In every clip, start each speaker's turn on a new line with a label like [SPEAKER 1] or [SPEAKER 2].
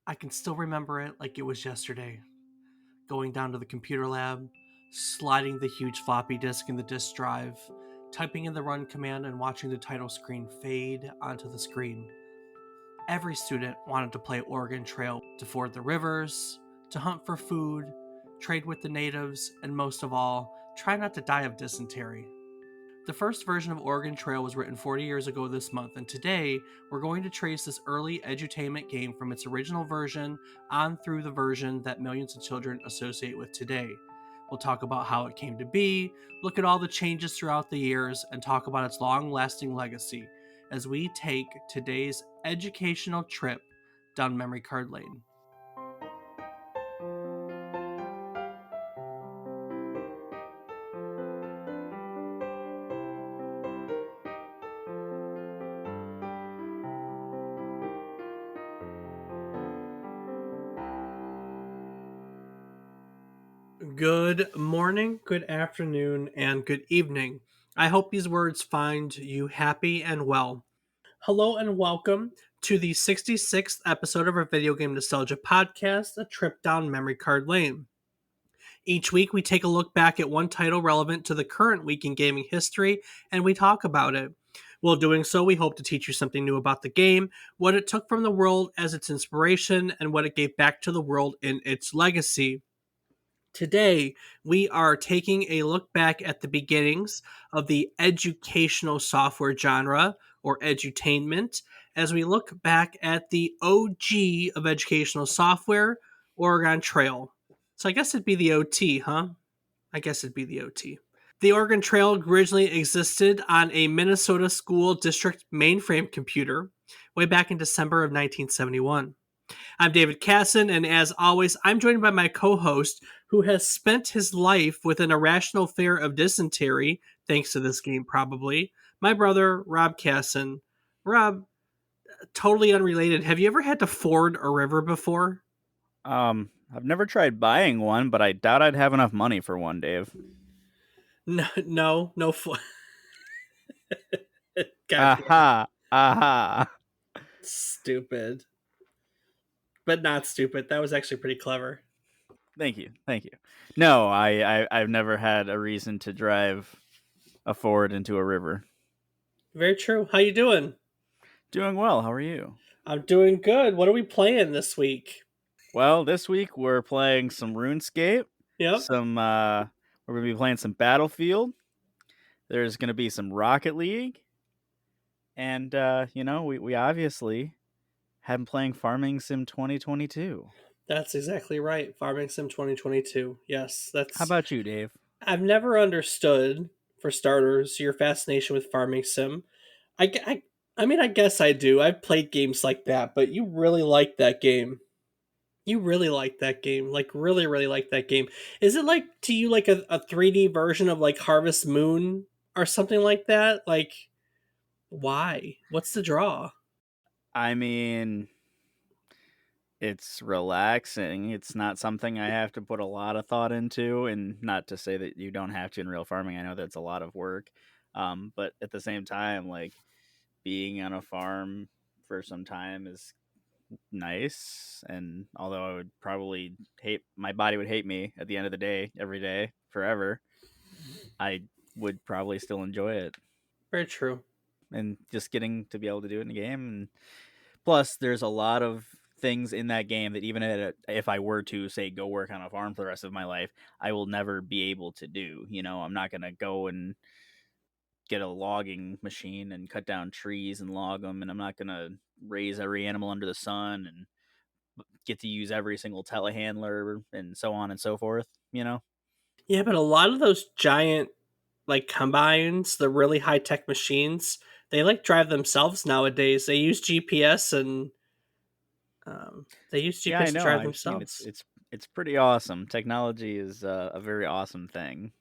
[SPEAKER 1] I can still remember it like it was yesterday. Going down to the computer lab, sliding the huge floppy disk in the disk drive, typing in the run command, and watching the title screen fade onto the screen. Every student wanted to play Oregon Trail to ford the rivers, to hunt for food, trade with the natives, and most of all, try not to die of dysentery. The first version of Oregon Trail was written 40 years ago this month, and today we're going to trace this early edutainment game from its original version on through the version that millions of children associate with today. We'll talk about how it came to be, look at all the changes throughout the years, and talk about its long lasting legacy as we take today's educational trip down memory card lane. Good morning, good afternoon, and good evening. I hope these words find you happy and well. Hello and welcome to the 66th episode of our Video Game Nostalgia Podcast, A Trip Down Memory Card Lane. Each week, we take a look back at one title relevant to the current week in gaming history, and we talk about it. While doing so, we hope to teach you something new about the game, what it took from the world as its inspiration, and what it gave back to the world in its legacy. Today, we are taking a look back at the beginnings of the educational software genre, or edutainment, as we look back at the OG of educational software, Oregon Trail. So I guess it'd be the OT, huh? I guess it'd be the OT. The Oregon Trail originally existed on a Minnesota school district mainframe computer way back in December of 1971. I'm David Casson, and as always, I'm joined by my co host, who has spent his life with an irrational fear of dysentery, thanks to this game, probably, my brother, Rob Casson. Rob, totally unrelated, have you ever had to ford a river before?
[SPEAKER 2] I've never tried buying one, but I doubt I'd have enough money for one, Dave.
[SPEAKER 1] No. Gotcha.
[SPEAKER 2] Aha! Aha!
[SPEAKER 1] Stupid. But not stupid. That was actually pretty clever.
[SPEAKER 2] Thank you, thank you. No, I've never had a reason to drive a Ford into a river.
[SPEAKER 1] Very true. How you doing?
[SPEAKER 2] Doing well. How are you?
[SPEAKER 1] I'm doing good. What are we playing this week?
[SPEAKER 2] Well, this week we're playing some RuneScape.
[SPEAKER 1] Yep.
[SPEAKER 2] We're gonna be playing some Battlefield. There's gonna be some Rocket League, and we obviously have been playing Farming Sim 2022.
[SPEAKER 1] That's exactly right. Farming Sim 2022. Yes,
[SPEAKER 2] How
[SPEAKER 1] that's.
[SPEAKER 2] about you, Dave?
[SPEAKER 1] I've never understood, for starters, your fascination with Farming Sim. I mean, I guess I do. I've played games like that, but you really like that game. You really like that game. Like, really, really like that game. Is it like, to you, like a 3D version of, like, Harvest Moon or something like that? Like, why? What's the draw?
[SPEAKER 2] I mean, it's relaxing. It's not something I have to put a lot of thought into, and not to say that you don't have to in real farming. I know that's a lot of work. But at the same time, like being on a farm for some time is nice. And although I would probably my body would hate me at the end of the day, every day, forever, I would probably still enjoy it.
[SPEAKER 1] Very true.
[SPEAKER 2] And just getting to be able to do it in the game. And plus, there's a lot of things in that game that even if I were to say go work on a farm for the rest of my life, I will never be able to do. I'm not gonna go and get a logging machine and cut down trees and log them, and I'm not gonna raise every animal under the sun and get to use every single telehandler and so on and so forth.
[SPEAKER 1] Yeah, but a lot of those giant, like, combines, the really high tech machines, they like drive themselves nowadays. They use
[SPEAKER 2] Yeah, I
[SPEAKER 1] GPS to
[SPEAKER 2] know.
[SPEAKER 1] drive
[SPEAKER 2] I've seen
[SPEAKER 1] themselves.
[SPEAKER 2] it's pretty awesome. Technology is a very awesome thing.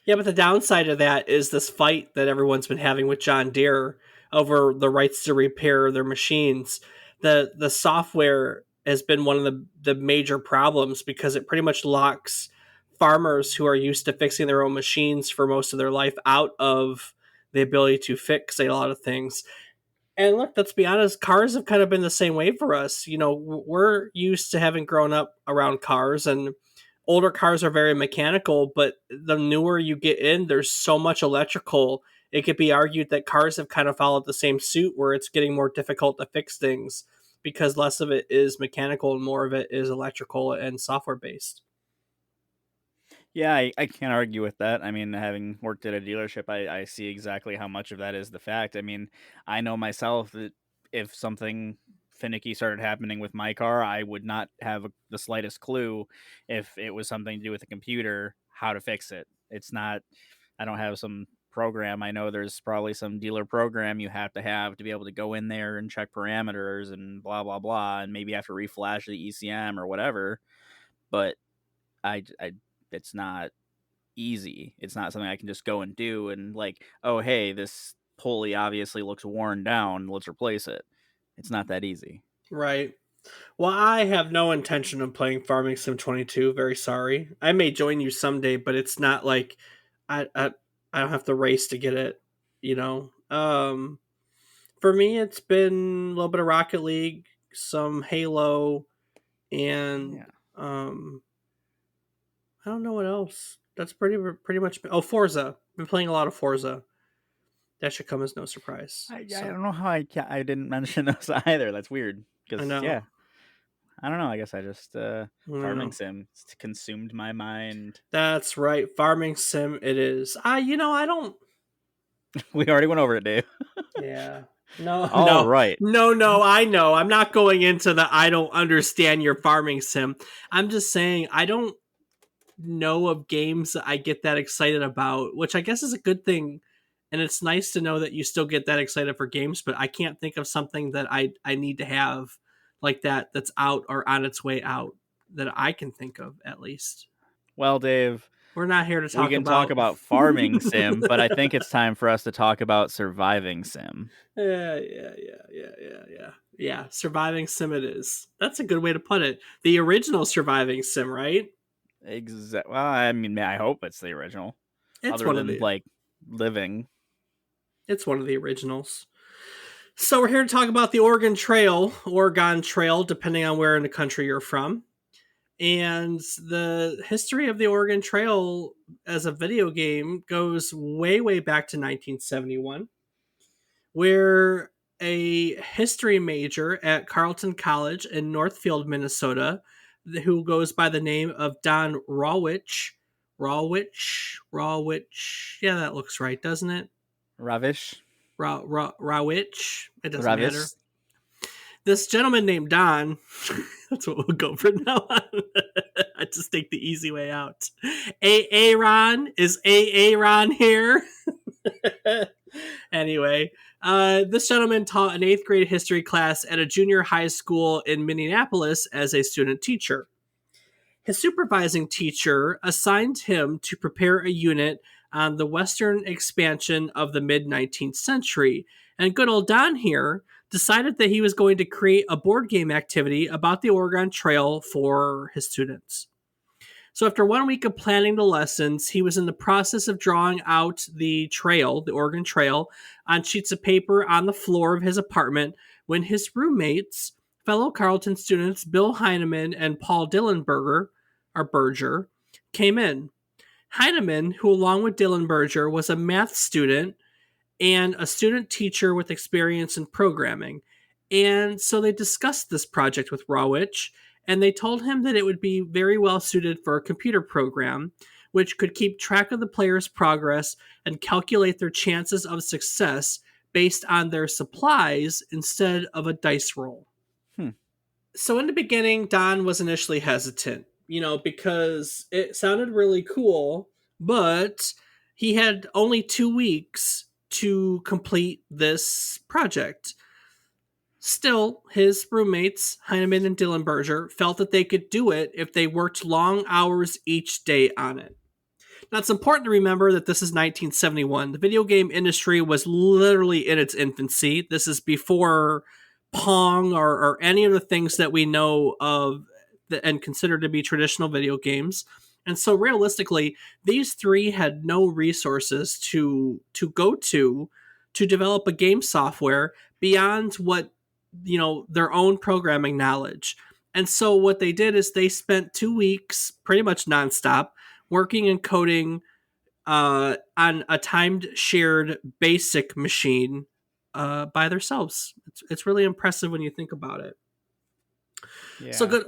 [SPEAKER 1] Yeah, but the downside of that is this fight that everyone's been having with John Deere over the rights to repair their machines. The software has been one of the major problems because it pretty much locks farmers who are used to fixing their own machines for most of their life out of the ability to fix a lot of things. And look, let's be honest, cars have kind of been the same way for us. We're used to having grown up around cars, and older cars are very mechanical, but the newer you get in, there's so much electrical. It could be argued that cars have kind of followed the same suit where it's getting more difficult to fix things because less of it is mechanical and more of it is electrical and software based.
[SPEAKER 2] Yeah, I can't argue with that. I mean, having worked at a dealership, I see exactly how much of that is the fact. I mean, I know myself that if something finicky started happening with my car, I would not have the slightest clue if it was something to do with the computer, how to fix it. It's not, I don't have some program. I know there's probably some dealer program you have to be able to go in there and check parameters and blah, blah, blah, and maybe have to reflash the ECM or whatever. But I it's not easy. It's not something I can just go and do and like, oh hey, this pulley obviously looks worn down. Let's replace it. It's not that easy.
[SPEAKER 1] Right. Well, I have no intention of playing Farming Sim 22. Very sorry. I may join you someday, but it's not like I I don't have to race to get it. You know. For me, it's been a little bit of Rocket League, some Halo, and
[SPEAKER 2] Yeah.
[SPEAKER 1] I don't know what else. That's pretty much. Oh, Forza. Been playing a lot of Forza. That should come as no surprise.
[SPEAKER 2] I
[SPEAKER 1] So
[SPEAKER 2] don't know how I didn't mention those either. That's weird
[SPEAKER 1] I
[SPEAKER 2] because
[SPEAKER 1] know.
[SPEAKER 2] yeah, I don't know. I guess I just
[SPEAKER 1] I don't
[SPEAKER 2] farming
[SPEAKER 1] know.
[SPEAKER 2] sim consumed my mind.
[SPEAKER 1] That's right. Farming Sim. It is. I don't.
[SPEAKER 2] We already went over it, Dave.
[SPEAKER 1] Yeah. No,
[SPEAKER 2] All
[SPEAKER 1] no,
[SPEAKER 2] right.
[SPEAKER 1] no. I know. I'm not going into the I don't understand your farming sim. I'm just saying I don't know of games that I get that excited about, which I guess is a good thing. And it's nice to know that you still get that excited for games, but I can't think of something that I need to have like that that's out or on its way out that I can think of at least.
[SPEAKER 2] Well, Dave,
[SPEAKER 1] We're not here to
[SPEAKER 2] we
[SPEAKER 1] talk
[SPEAKER 2] can talk
[SPEAKER 1] about
[SPEAKER 2] about farming sim, but I think it's time for us to talk about surviving sim.
[SPEAKER 1] Yeah, surviving sim it is. That's a good way to put it. The original surviving sim, right?
[SPEAKER 2] Well, I mean, I hope it's the original,
[SPEAKER 1] It's
[SPEAKER 2] other
[SPEAKER 1] one of
[SPEAKER 2] than
[SPEAKER 1] the
[SPEAKER 2] like living.
[SPEAKER 1] it's one of the originals. So we're here to talk about the Oregon Trail, depending on where in the country you're from. And the history of the Oregon Trail as a video game goes way, way back to 1971, where a history major at Carleton College in Northfield, Minnesota, who goes by the name of Don Rawitch. Yeah, that looks right, doesn't it?
[SPEAKER 2] Ravish.
[SPEAKER 1] Rawitch. It doesn't matter.
[SPEAKER 2] Ravis.
[SPEAKER 1] This gentleman named Don, that's what we'll go for now on. I just take the easy way out. Aaron, is Aaron here? Anyway, this gentleman taught an eighth grade history class at a junior high school in Minneapolis as a student teacher. His supervising teacher assigned him to prepare a unit on the western expansion of the mid 19th century. And good old Don here decided that he was going to create a board game activity about the Oregon Trail for his students. So after 1 week of planning the lessons, he was in the process of drawing out the trail, the Oregon Trail, on sheets of paper on the floor of his apartment when his roommates, fellow Carleton students Bill Heineman and Paul Dillenberger, or Berger, came in. Heineman, who along with Dillenberger was a math student and a student teacher with experience in programming. And so they discussed this project with Rawitch, and they told him that it would be very well suited for a computer program, which could keep track of the player's progress and calculate their chances of success based on their supplies instead of a dice roll.
[SPEAKER 2] Hmm.
[SPEAKER 1] So in the beginning, Don was initially hesitant, because it sounded really cool, but he had only 2 weeks to complete this project. Still, his roommates, Heineman and Dillenberger, felt that they could do it if they worked long hours each day on it. Now, it's important to remember that this is 1971. The video game industry was literally in its infancy. This is before Pong or any of the things that we know of and consider to be traditional video games. And so, realistically, these three had no resources to go to develop a game software beyond what, their own programming knowledge. And so what they did is they spent 2 weeks pretty much nonstop working and coding on a timed shared basic machine by themselves. It's really impressive when you think about it. So
[SPEAKER 2] Yeah,
[SPEAKER 1] good.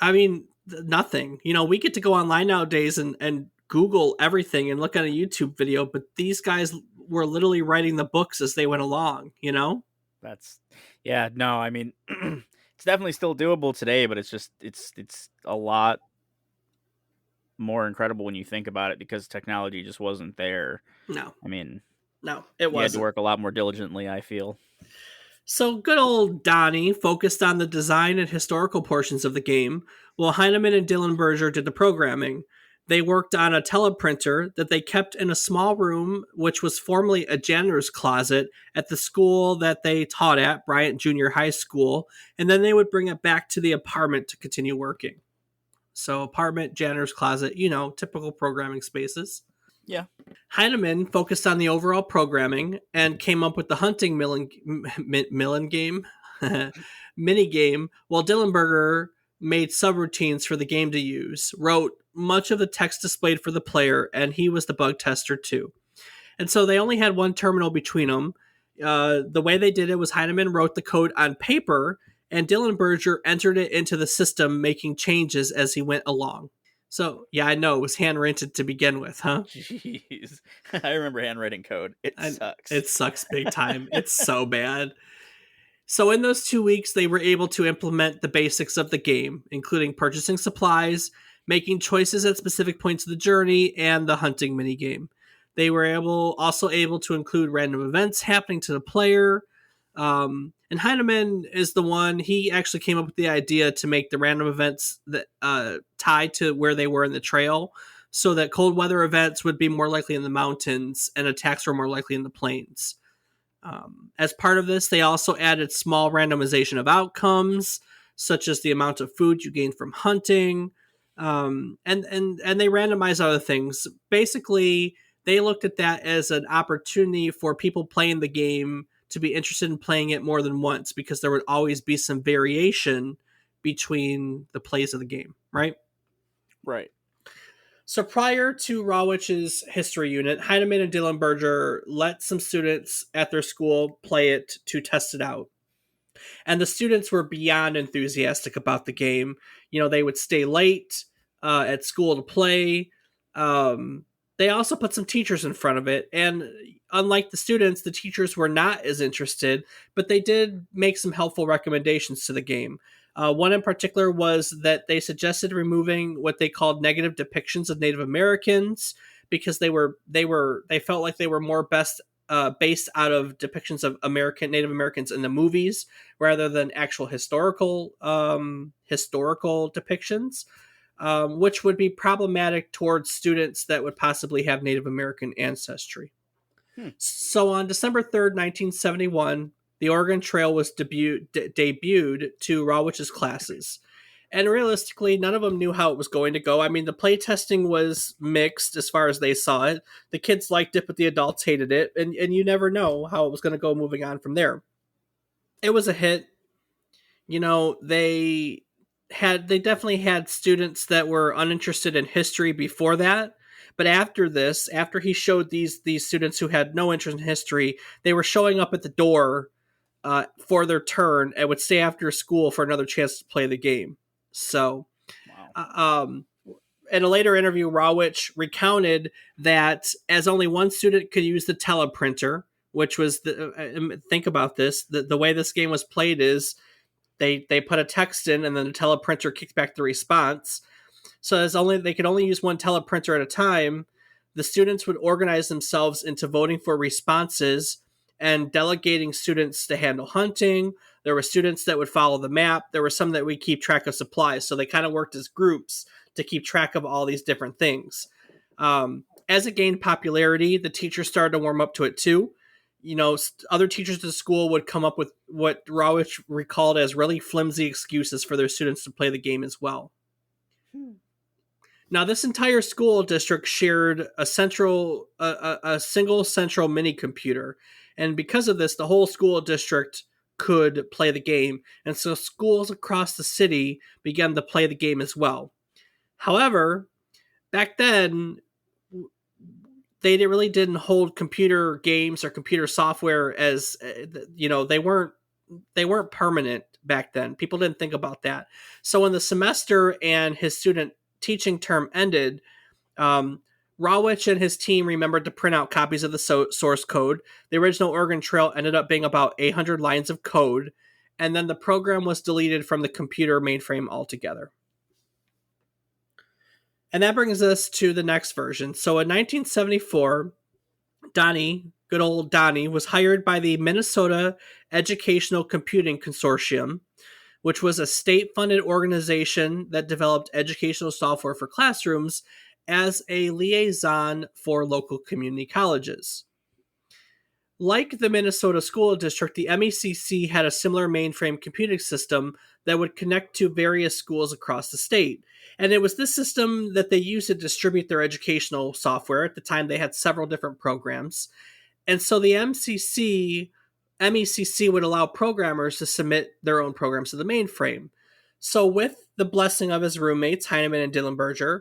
[SPEAKER 1] I mean, nothing. We get to go online nowadays and Google everything and look at a YouTube video, but these guys were literally writing the books as they went along.
[SPEAKER 2] that's yeah. No, I mean, it's definitely still doable today, but it's a lot more incredible when you think about it because technology just wasn't there.
[SPEAKER 1] No,
[SPEAKER 2] I mean,
[SPEAKER 1] no, it
[SPEAKER 2] you had to
[SPEAKER 1] wasn't.
[SPEAKER 2] work a lot more diligently, I feel.
[SPEAKER 1] So good old Donnie focused on the design and historical portions of the game, while Heinemann and Dillenberger did the programming. They worked on a teleprinter that they kept in a small room, which was formerly a janitor's closet at the school that they taught at, Bryant Junior High School, and then they would bring it back to the apartment to continue working. So, apartment, janitor's closet, typical programming spaces.
[SPEAKER 2] Yeah.
[SPEAKER 1] Heinemann focused on the overall programming and came up with the hunting Millen game mini game, while Dillenberger made subroutines for the game to use, wrote much of the text displayed for the player, and he was the bug tester too. And so they only had one terminal between them. The way they did it was Heinemann wrote the code on paper, and Dillenberger entered it into the system, making changes as he went along. So, yeah, I know it was handwritten to begin with, huh?
[SPEAKER 2] Jeez. I remember handwriting code. It
[SPEAKER 1] And
[SPEAKER 2] sucks.
[SPEAKER 1] it sucks big time. It's so bad. So, in those 2 weeks, they were able to implement the basics of the game, including purchasing supplies, making choices at specific points of the journey, and the hunting minigame. They were also able to include random events happening to the player. And Heinemann is the one, he actually came up with the idea to make the random events that tied to where they were in the trail, so that cold weather events would be more likely in the mountains and attacks were more likely in the plains. As part of this, they also added small randomization of outcomes, such as the amount of food you gain from hunting, and they randomize other things. Basically, they looked at that as an opportunity for people playing the game to be interested in playing it more than once, because there would always be some variation between the plays of the game, right?
[SPEAKER 2] Right.
[SPEAKER 1] So prior to Rawich's history unit, Heinemann and Dillenberger let some students at their school play it to test it out. And the students were beyond enthusiastic about the game. They would stay late at school to play. Um, they also put some teachers in front of it. And unlike the students, the teachers were not as interested, but they did make some helpful recommendations to the game. One in particular was that they suggested removing what they called negative depictions of Native Americans, because they felt like they were more best based out of depictions of Native Americans in the movies rather than actual historical depictions, which would be problematic towards students that would possibly have Native American ancestry.
[SPEAKER 2] Hmm.
[SPEAKER 1] So on December 3rd, 1971, the Oregon Trail was debuted to Rawich's classes. And realistically, none of them knew how it was going to go. I mean, the playtesting was mixed as far as they saw it. The kids liked it, but the adults hated it. And you never know how it was going to go moving on from there. It was a hit. They definitely had students that were uninterested in history before that. But after this, after he showed these students who had no interest in history, they were showing up at the door for their turn and would stay after school for another chance to play the game. So,
[SPEAKER 2] Wow.
[SPEAKER 1] In a later interview, Rawich recounted that as only one student could use the teleprinter, which was think about this, the way this game was played is they put a text in and then the teleprinter kicked back the response. So they could only use one teleprinter at a time. The students would organize themselves into voting for responses and delegating students to handle hunting. There were students that would follow the map. There were some that would keep track of supplies. So they kind of worked as groups to keep track of all these different things. As it gained popularity, the teachers started to warm up to it too. Other teachers at the school would come up with what Rawich recalled as really flimsy excuses for their students to play the game as well. Now, this entire school district shared a single central mini computer, And because of this, the whole school district could play the game. And so schools across the city began to play the game as well. However, back then, they really didn't hold computer games or computer software as they weren't permanent back then. People didn't think about that. So when the semester and his student teaching term ended, um, Rawich and his team remembered to print out copies of the source code. The original Oregon Trail ended up being about 800 lines of code, and then the program was deleted from the computer mainframe altogether. And that brings us to the next version. So in 1974, Donnie, good old Donnie, was hired by the Minnesota Educational Computing Consortium, which was a state funded organization that developed educational software for classrooms as a liaison for local community colleges. Like the Minnesota School District, the MECC had a similar mainframe computing system that would connect to various schools across the state. And it was this system that they used to distribute their educational software. At the time, they had several different programs. And so the MECC would allow programmers to submit their own programs to the mainframe. So, with the blessing of his roommates, Heinemann and Dillenberger,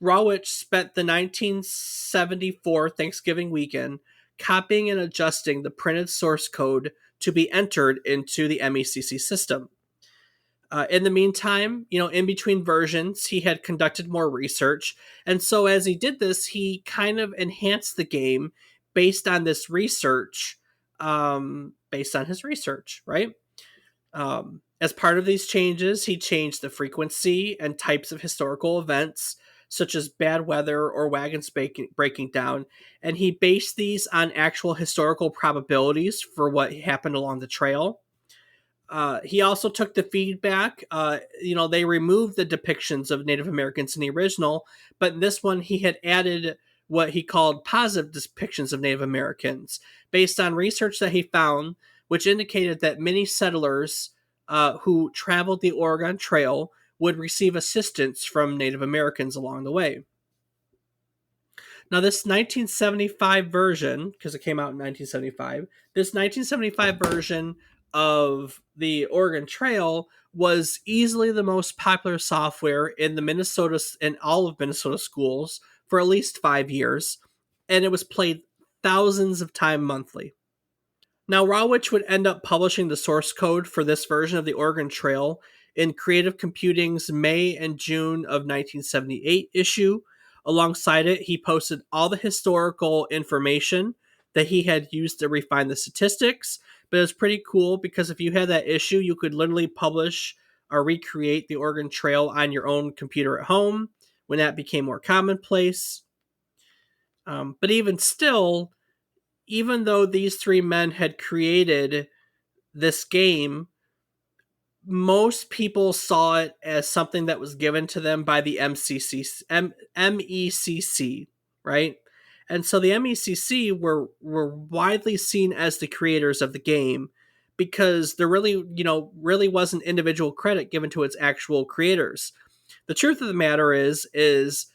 [SPEAKER 1] Rawich spent the 1974 Thanksgiving weekend copying and adjusting the printed source code to be entered into the MECC system. In the meantime, in between versions, he had conducted more research. And so as he did this, he kind of enhanced the game based on this research, based on his research, right? As part of these changes, he changed the frequency and types of historical events, such as bad weather or wagons breaking down, and he based these on actual historical probabilities for what happened along the trail. He also took the feedback. They removed the depictions of Native Americans in the original, but in this one, he had added what he called positive depictions of Native Americans based on research that he found, which indicated that many settlers who traveled the Oregon Trail would receive assistance from Native Americans along the way. Now, this 1975 version, because it came out in 1975, this 1975 version of the Oregon Trail was easily the most popular software in all of Minnesota schools for at least 5 years, and it was played thousands of times monthly. Now, Rawich would end up publishing the source code for this version of the Oregon Trail in Creative Computing's May and June of 1978 issue. Alongside it, he posted all the historical information that he had used to refine the statistics. But it was pretty cool because if you had that issue, you could literally publish or recreate the Oregon Trail on your own computer at home when that became more commonplace. But even still, even though these three men had created this game, most people saw it as something that was given to them by the MECC, right? And so the MECC were widely seen as the creators of the game because there really wasn't individual credit given to its actual creators. The truth of the matter is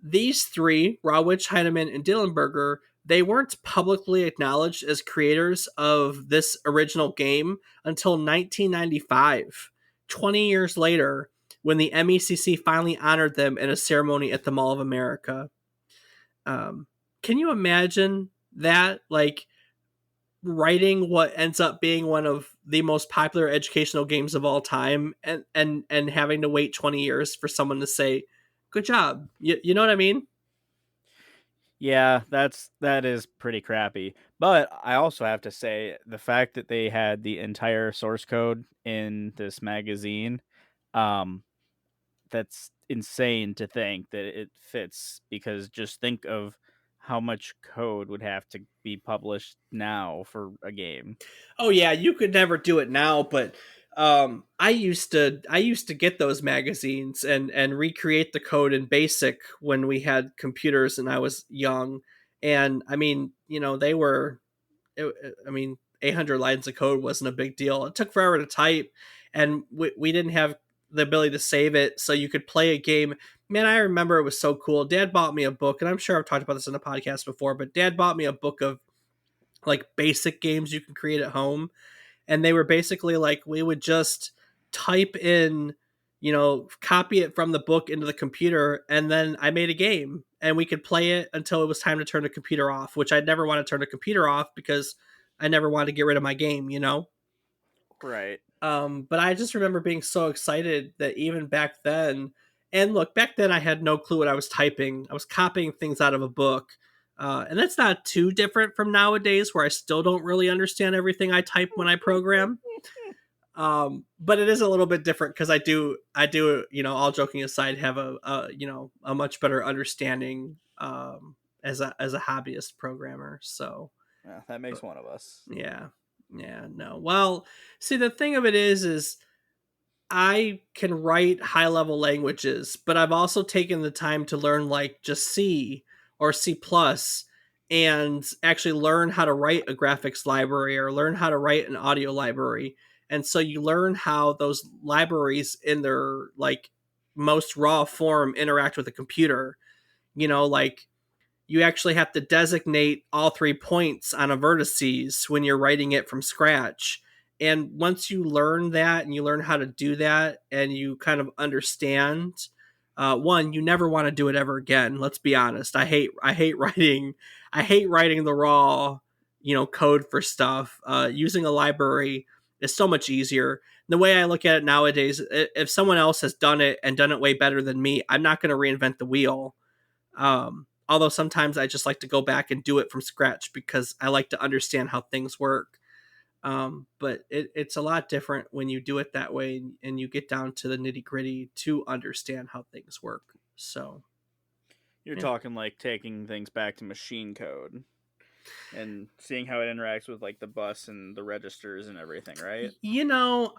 [SPEAKER 1] these three, Rawich, Heinemann, and Dillenberger, they weren't publicly acknowledged as creators of this original game until 1995, 20 years later, when the MECC finally honored them in a ceremony at the Mall of America. Can you imagine that? Like, writing what ends up being one of the most popular educational games of all time and having to wait 20 years for someone to say, good job. You know what I mean?
[SPEAKER 2] Yeah, that is pretty crappy. But I also have to say the fact that they had the entire source code in this magazine, um, that's insane to think that it fits, because just think of how much code would have to be published now for a game.
[SPEAKER 1] Oh yeah, you could never do it now, but I used to get those magazines and recreate the code in BASIC when we had computers and I was young. And I mean, they were I mean, 800 lines of code wasn't a big deal. It took forever to type, and we didn't have the ability to save it, so you could play a game. Man, I remember it was so cool. Dad bought me a book, and I'm sure I've talked about this in a podcast before, but Dad bought me a book of like basic games you can create at home. And they were basically like, we would just type in, copy it from the book into the computer, and then I made a game and we could play it until it was time to turn the computer off, which I'd never want to turn the computer off because I never wanted to get rid of my game.
[SPEAKER 2] Right.
[SPEAKER 1] But I just remember being so excited that even back then, and look, back then I had no clue what I was typing. I was copying things out of a book. And that's not too different from nowadays, where I still don't really understand everything I type when I program. But it is a little bit different because I do, all joking aside, have a much better understanding as a hobbyist programmer. So
[SPEAKER 2] Yeah, that makes one of us.
[SPEAKER 1] yeah, yeah, no. Well, see, the thing of it is I can write high level languages, but I've also taken the time to learn like just C or C plus and actually learn how to write a graphics library or learn how to write an audio library. And so you learn how those libraries in their like most raw form interact with a computer. Like you actually have to designate all 3 points on a vertices when you're writing it from scratch. And once you learn that and you learn how to do that and you kind of understand, one, you never want to do it ever again. Let's be honest. I hate writing. I hate writing the raw, code for stuff. Using a library is so much easier. The way I look at it nowadays, if someone else has done it and done it way better than me, I'm not going to reinvent the wheel. Although sometimes I just like to go back and do it from scratch because I like to understand how things work. But it's a lot different when you do it that way and you get down to the nitty gritty to understand how things work. So,
[SPEAKER 2] You're
[SPEAKER 1] yeah.
[SPEAKER 2] talking like taking things back to machine code and seeing how it interacts with like the bus and the registers and everything, right?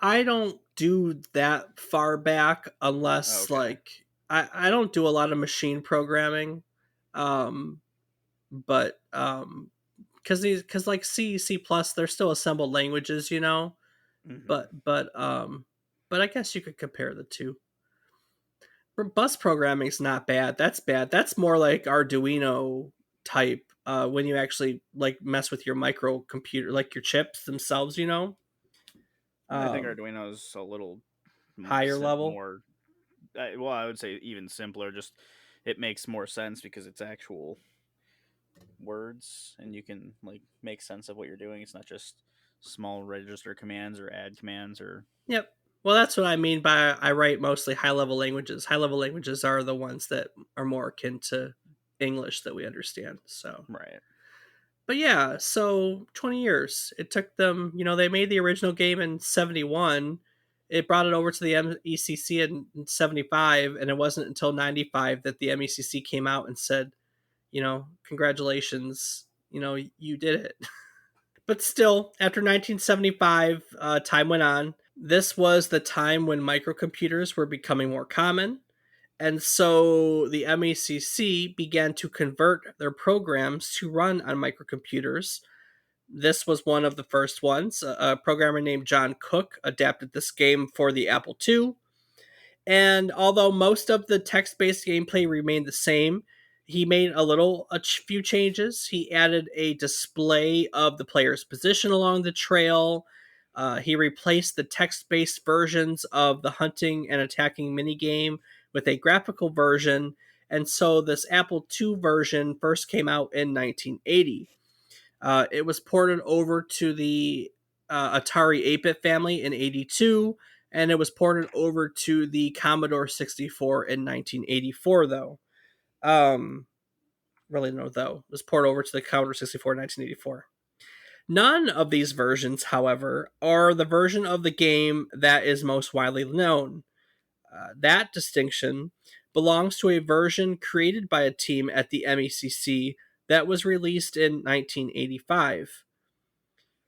[SPEAKER 1] I don't do that far back unless
[SPEAKER 2] Okay.
[SPEAKER 1] like I don't do a lot of machine programming. Um, but because like C plus, they're still assembled languages.
[SPEAKER 2] Hmm.
[SPEAKER 1] But I guess you could compare the two. Bus programming is not bad. That's bad. That's more like Arduino type. When you actually like mess with your microcomputer, like your chips themselves.
[SPEAKER 2] I think
[SPEAKER 1] Um,
[SPEAKER 2] Arduino's a little
[SPEAKER 1] Higher level.
[SPEAKER 2] more. Well, I would say even simpler. Just it makes more sense because it's actual words, and you can like make sense of what you're doing. It's not just small register commands or add commands or
[SPEAKER 1] Yep. Well, that's what I mean by I write mostly high level languages. High level languages are the ones that are more akin to English that we understand. So
[SPEAKER 2] right.
[SPEAKER 1] but yeah, so 20 years. It took them, they made the original game in 71. It brought it over to the MECC in 75, and it wasn't until 95 that the MECC came out and said, congratulations, you did it. But still, after 1975, time went on. This was the time when microcomputers were becoming more common. And so the MECC began to convert their programs to run on microcomputers. This was one of the first ones. A programmer named John Cook adapted this game for the Apple II. And although most of the text based gameplay remained the same, he made a few changes. He added a display of the player's position along the trail. He replaced the text based versions of the hunting and attacking minigame with a graphical version. And so this Apple II version first came out in 1980. It was ported over to the Atari 8-bit family in 82, and it was ported over to the Commodore 64 in 1984, though. Um, really, no, though. It was ported over to the Commodore 64 in 1984. None of these versions, however, are the version of the game that is most widely known. That distinction belongs to a version created by a team at the MECC that was released in 1985.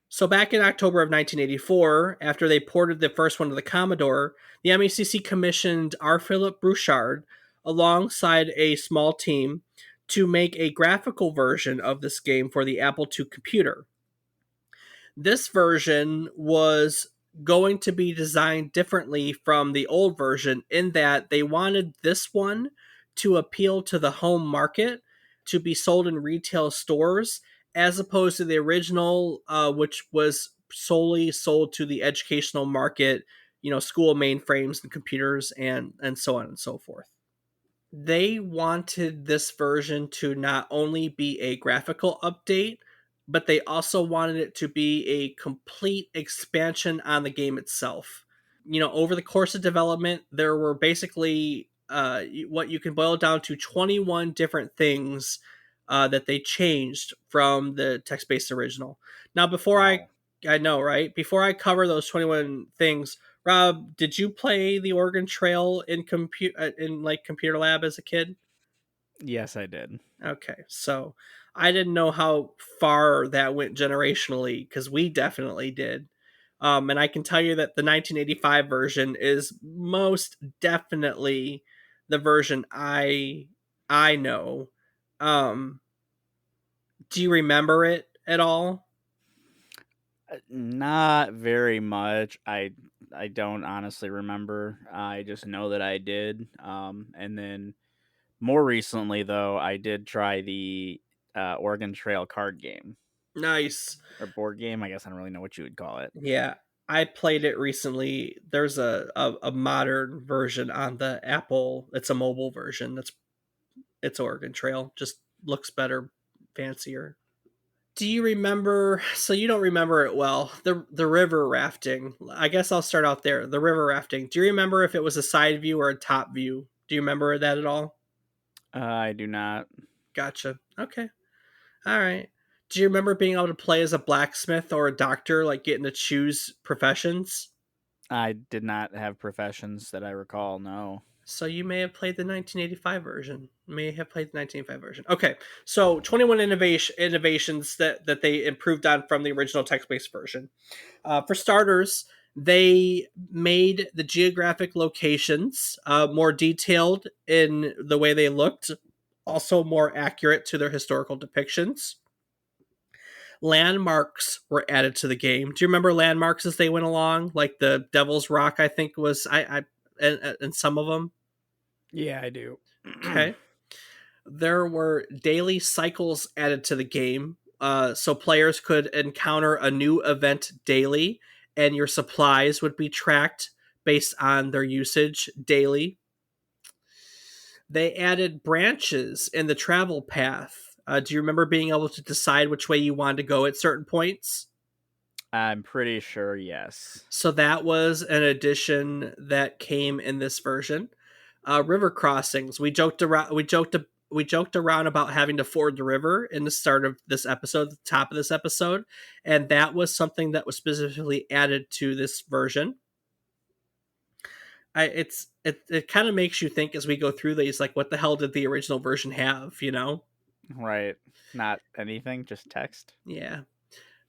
[SPEAKER 1] So back in October of 1984, after they ported the first one to the Commodore, the MECC commissioned R. Philip Bouchard alongside a small team to make a graphical version of this game for the Apple II computer. This version was going to be designed differently from the old version in that they wanted this one to appeal to the home market, to be sold in retail stores, as opposed to the original, which was solely sold to the educational market, school mainframes and computers and so on and so forth. They wanted this version to not only be a graphical update, but they also wanted it to be a complete expansion on the game itself. Over the course of development, there were basically what you can boil down to 21 different things that they changed from the text based original. Now,
[SPEAKER 2] Wow.
[SPEAKER 1] I know, right? Before I cover those 21 things, Rob, did you play the Oregon Trail in like computer lab as a kid?
[SPEAKER 2] Yes, I did.
[SPEAKER 1] Okay, so I didn't know how far that went generationally because we definitely did. And I can tell you that the 1985 version is most definitely the version I know. Um, do you remember it at all?
[SPEAKER 2] Not very much. I don't honestly remember. I just know that I did. And then more recently, though, I did try the Oregon Trail card game
[SPEAKER 1] Nice.
[SPEAKER 2] or board game. I guess I don't really know what you would call it.
[SPEAKER 1] Yeah, I played it recently. There's a modern version on the Apple. It's a mobile version. It's Oregon Trail. Just looks better, fancier. Do you remember? So you don't remember it well. The river rafting. I guess I'll start out there. The river rafting. Do you remember if it was a side view or a top view? Do you remember that at all?
[SPEAKER 2] I do not.
[SPEAKER 1] Gotcha. Okay. All right. Do you remember being able to play as a blacksmith or a doctor, like getting to choose professions?
[SPEAKER 2] I did not have professions that I recall. No.
[SPEAKER 1] So you may have played the 1985 version. May have played the 1985 version. Okay, so 21 innovations that they improved on from the original text-based version. For starters, they made the geographic locations more detailed in the way they looked, also more accurate to their historical depictions. Landmarks were added to the game. Do you remember landmarks as they went along? Like the Devil's Rock, I think was I and some of them.
[SPEAKER 2] Yeah, I do.
[SPEAKER 1] Okay. There were daily cycles added to the game, so players could encounter a new event daily, and your supplies would be tracked based on their usage daily. They added branches in the travel path. Do you remember being able to decide which way you wanted to go at certain points?
[SPEAKER 2] I'm pretty sure. Yes.
[SPEAKER 1] So that was an addition that came in this version. River crossings. We joked around about having to ford the river in the start of this episode, the top of this episode, and that was something that was specifically added to this version. It kind of makes you think as we go through these, like, what the hell did the original version have?
[SPEAKER 2] Right. Not anything, just text.
[SPEAKER 1] Yeah.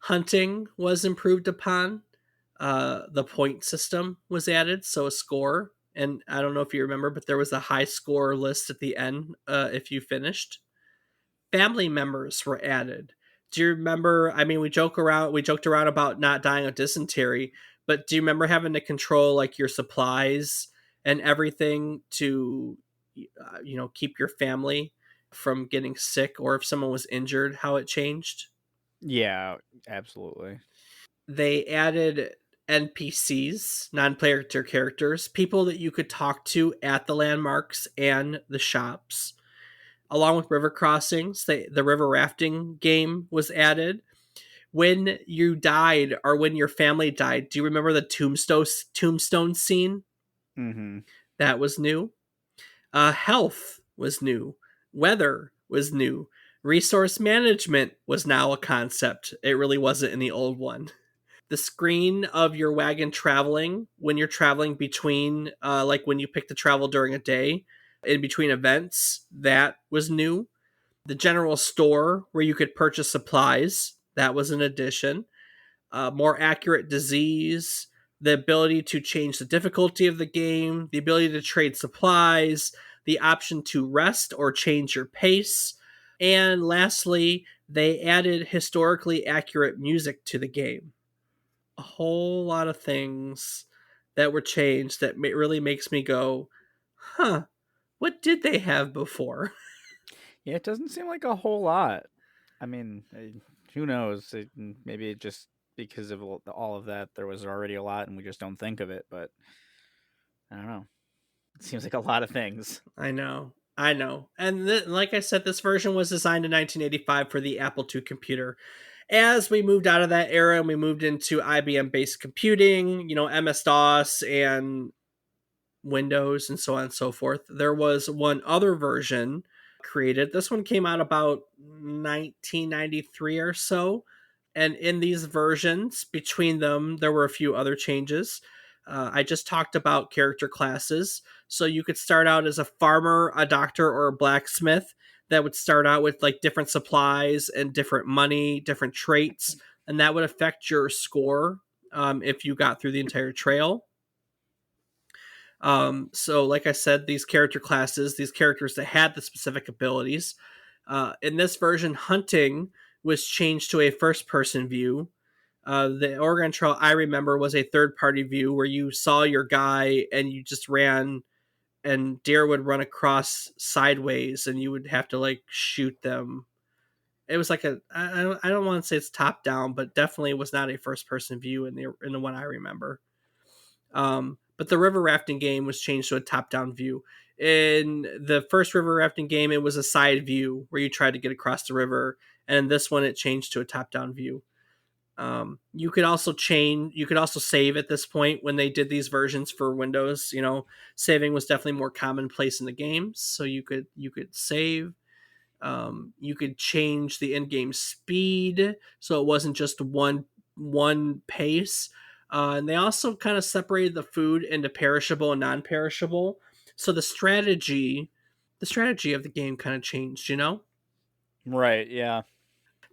[SPEAKER 1] Hunting was improved upon. The point system was added, so a score. And I don't know if you remember, but there was a high score list at the end if you finished. Family members were added. Do you remember? I mean, we joked around about not dying of dysentery, but do you remember having to control like your supplies and everything to, keep your family from getting sick, or if someone was injured, how it changed?
[SPEAKER 2] Yeah, absolutely.
[SPEAKER 1] They added NPCs, non-player characters, people that you could talk to at the landmarks and the shops. Along with river crossings, the river rafting game was added. When you died or when your family died, do you remember the tombstone scene?
[SPEAKER 2] Mm-hmm.
[SPEAKER 1] That was new. Health was new. Weather was new. Resource management was now a concept. It really wasn't in the old one. The screen of your wagon traveling when you're traveling between like when you pick to travel during a day in between events, that was new. The general store where you could purchase supplies, that was an addition. More accurate disease, the ability to change the difficulty of the game, the ability to trade supplies, the option to rest or change your pace, and lastly, they added historically accurate music to the game. A whole lot of things that were changed that really makes me go, huh, what did they have before?
[SPEAKER 2] Yeah, it doesn't seem like a whole lot. I mean, Who knows? Maybe it just because of all of that, there was already a lot, and we just don't think of it. But I don't know. It seems like a lot of things.
[SPEAKER 1] I know. I know. And like I said, this version was designed in 1985 for the Apple II computer. As we moved out of that era and we moved into IBM based computing, MS DOS and Windows and so on and so forth, there was one other version created. This one came out about 1993 or so. And in these versions, between them, there were a few other changes. I just talked about character classes. So you could start out as a farmer, a doctor, or a blacksmith that would start out with like different supplies and different money, different traits, and that would affect your score if you got through the entire trail. So, like I said, these character classes, these characters that had the specific abilities. In this version, hunting was changed to a first person view. The Oregon Trail I remember was a third party view where you saw your guy and you just ran, and deer would run across sideways and you would have to like shoot them. It was like I don't want to say it's top down, but definitely was not a first person view in the one I remember. But the river rafting game was changed to a top down view. In the first river rafting game, it was a side view where you tried to get across the river, and in this one, it changed to a top down view. You could also save at this point when they did these versions for Windows. Saving was definitely more commonplace in the games, so you could save. You could change the in-game speed so it wasn't just one pace. And they also kind of separated the food into perishable and non-perishable. So the strategy of the game kind of changed.
[SPEAKER 2] Right? Yeah.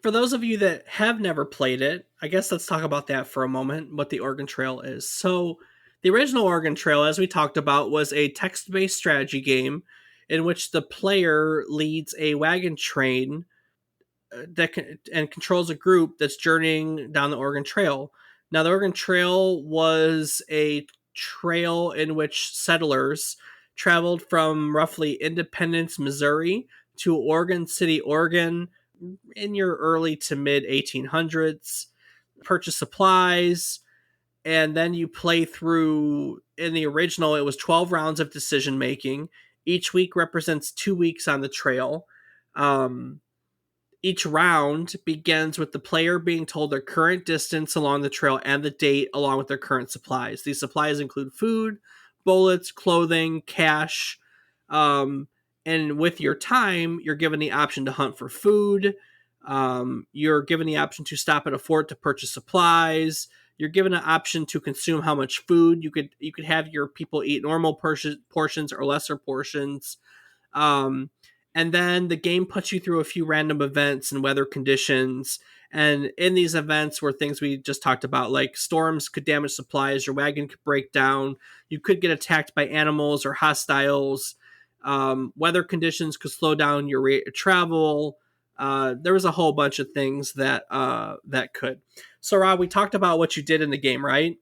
[SPEAKER 1] For those of you that have never played it, I guess let's talk about that for a moment. What the Oregon Trail is. So the original Oregon Trail, as we talked about, was a text-based strategy game in which the player leads a wagon train and controls a group that's journeying down the Oregon Trail. Now, the Oregon Trail was a trail in which settlers traveled from roughly Independence, Missouri to Oregon City, Oregon in your early to mid 1800s, purchase supplies, and then you play through. In the original, it was 12 rounds of decision making. Each week represents 2 weeks on the trail. Um, each round begins with the player being told their current distance along the trail and the date along with their current supplies. These supplies include food, bullets, clothing, cash. Um, and with your time, you're given the option to hunt for food. You're given the option to stop at a fort to purchase supplies. You're given an option to consume how much food you could have your people eat normal portions or lesser portions. Um, and then the game puts you through a few random events and weather conditions. And in these events were things we just talked about, like storms could damage supplies, your wagon could break down, you could get attacked by animals or hostiles. Weather conditions could slow down your rate of travel. There was a whole bunch of things that could. So, Rob, we talked about what you did in the game, right?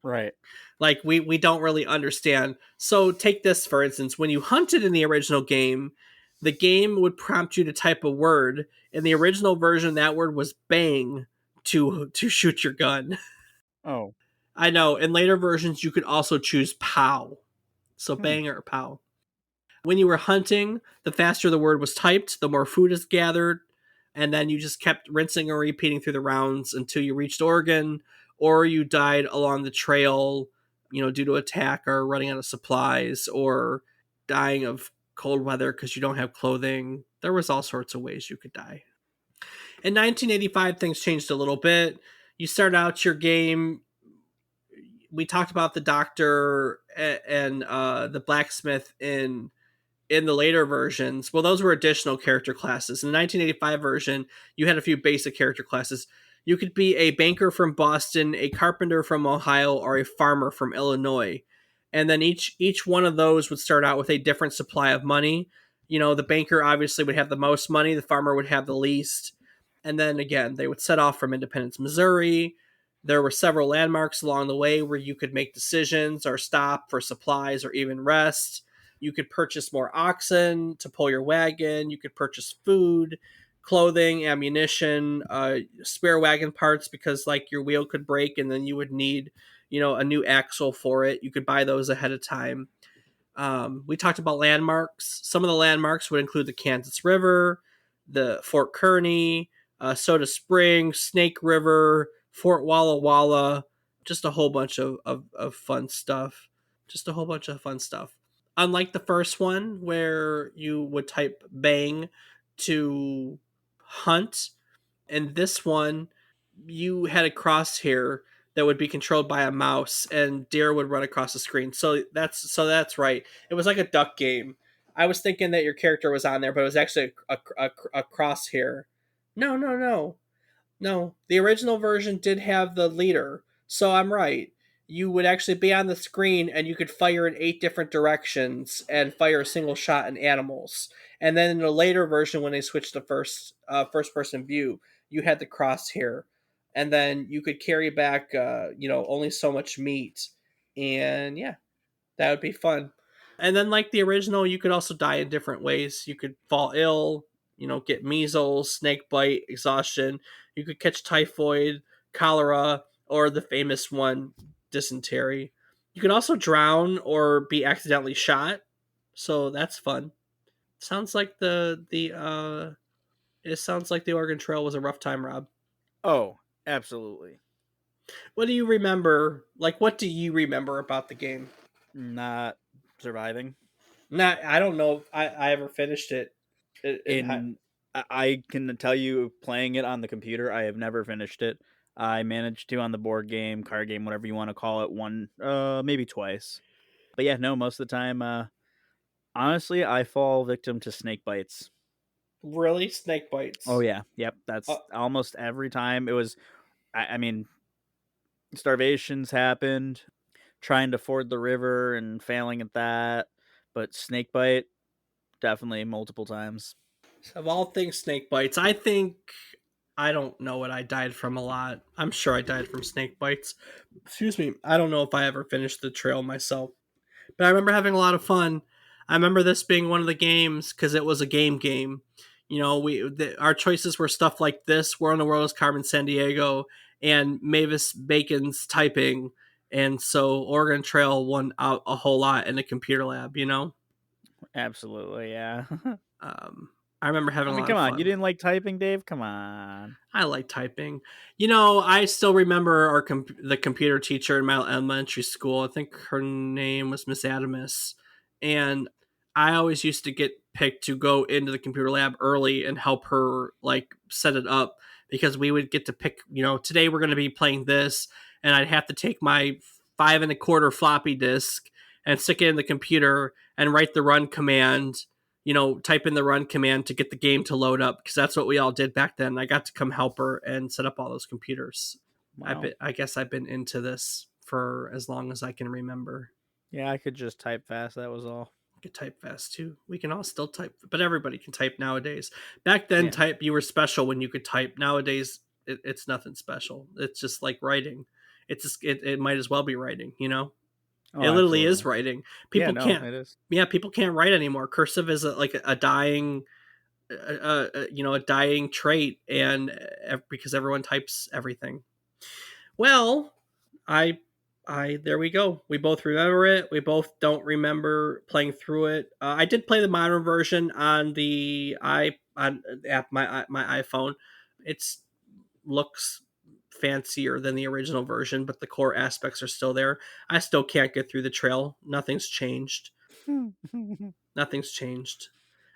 [SPEAKER 2] Right.
[SPEAKER 1] Like we don't really understand. So take this for instance, when you hunted in the original game, the game would prompt you to type a word. In the original version, that word was bang to shoot your gun.
[SPEAKER 2] Oh.
[SPEAKER 1] I know. In later versions, you could also choose pow. So
[SPEAKER 2] Hmm.
[SPEAKER 1] bang or pow. When you were hunting, the faster the word was typed, the more food is gathered, and then you just kept rinsing and repeating through the rounds until you reached Oregon, or you died along the trail, due to attack or running out of supplies, or dying of cold weather because you don't have clothing. There was all sorts of ways you could die. In 1985, things changed a little bit. You start out your game. We talked about the doctor and the blacksmith in the later versions. Well, those were additional character classes. In the 1985 version, you had a few basic character classes. You could be a banker from Boston, a carpenter from Ohio, or a farmer from Illinois. And then each one of those would start out with a different supply of money. The banker obviously would have the most money, the farmer would have the least. And then again, they would set off from Independence, Missouri. There were several landmarks along the way where you could make decisions or stop for supplies or even rest. You could purchase more oxen to pull your wagon. You could purchase food. clothing, ammunition, spare wagon parts because like your wheel could break and then you would need, a new axle for it. You could buy those ahead of time. We talked about landmarks. Some of the landmarks would include the Kansas River, the Fort Kearney, Soda Springs, Snake River, Fort Walla Walla, just a whole bunch of fun stuff. Just a whole bunch of fun stuff. Unlike the first one, where you would type bang to hunt, and this one, you had a crosshair that would be controlled by a mouse, and deer would run across the screen. So that's right. It was like a duck game. I was thinking that your character was on there, but it was actually a crosshair. No, no, no. No, the original version did have the leader, so I'm right. You would actually be on the screen and you could fire in 8 different directions and fire a single shot in animals. And then in the later version, when they switched to first person view, you had the crosshair, and then you could carry back only so much meat, and yeah, that would be fun. And then, like the original, you could also die in different ways. You could fall ill, get measles, snake bite, exhaustion. You could catch typhoid, cholera, or the famous one, dysentery. You could also drown or be accidentally shot. So that's fun. Sounds like the it sounds like the Oregon Trail was a rough time, Rob.
[SPEAKER 2] Oh, absolutely.
[SPEAKER 1] What do you remember? Like, what do you remember about the game?
[SPEAKER 2] Not surviving.
[SPEAKER 1] Not, I don't know if I ever finished it.
[SPEAKER 2] In I can tell you, playing it on the computer, I have never finished it. I managed to on the board game, card game, whatever you want to call it, one maybe twice. But yeah, no, most of the time, honestly, I fall victim to snake bites.
[SPEAKER 1] Really, snake
[SPEAKER 2] Oh
[SPEAKER 1] bites.
[SPEAKER 2] yeah, yep.
[SPEAKER 1] Uh,
[SPEAKER 2] That's almost every time. It was. I mean, starvations happened, trying to ford the river and failing at that. But snake bite, definitely multiple times.
[SPEAKER 1] of all things, snake bites. I think I don't know what I died from a lot. I'm sure I died from snake bites. Excuse me. I don't know if I ever finished the trail myself, but I remember having a lot of fun. I remember this being one of the games because it was a game. Our choices were stuff like this: Where in the World is Carmen San Diego, and Mavis Bacon's typing, and so Oregon Trail won out a whole lot in the computer lab.
[SPEAKER 2] Absolutely, yeah.
[SPEAKER 1] Um, I remember having
[SPEAKER 2] I
[SPEAKER 1] a
[SPEAKER 2] mean,
[SPEAKER 1] lot of
[SPEAKER 2] come on, you
[SPEAKER 1] fun.
[SPEAKER 2] didn't like typing, Dave? Come on.
[SPEAKER 1] I like typing. I still remember the computer teacher in my elementary school. I think her name was Miss Adamus, and I always used to get picked to go into the computer lab early and help her like set it up because we would get to pick. Today we're going to be playing this, and I'd have to take my 5 1/4 floppy disk and stick it in the computer and write the run command, type in the run command to get the game to load up because that's what we all did back then. I got to come help her and set up all those computers.
[SPEAKER 2] Wow.
[SPEAKER 1] I guess I've been into this for as long as I can remember.
[SPEAKER 2] Yeah, I could just type fast. That was all.
[SPEAKER 1] I could type fast too. We can all still type, but everybody can type nowadays. Back then,
[SPEAKER 2] Yeah.
[SPEAKER 1] type you were special when you could type. Nowadays, it's nothing special. It's just like writing. It might as well be writing.
[SPEAKER 2] Oh,
[SPEAKER 1] It literally is
[SPEAKER 2] absolutely.
[SPEAKER 1] writing.
[SPEAKER 2] Yeah,
[SPEAKER 1] People
[SPEAKER 2] no,
[SPEAKER 1] can't.
[SPEAKER 2] it is.
[SPEAKER 1] Yeah, people can't write anymore. Cursive is like a dying a dying trait, and because everyone types everything. Well, I there we go. We both remember it. We both don't remember playing through it. I did play the modern version on the app my iPhone. It's looks fancier than the original version, but the core aspects are still there. I still can't get through the trail. Nothing's changed. Nothing's changed.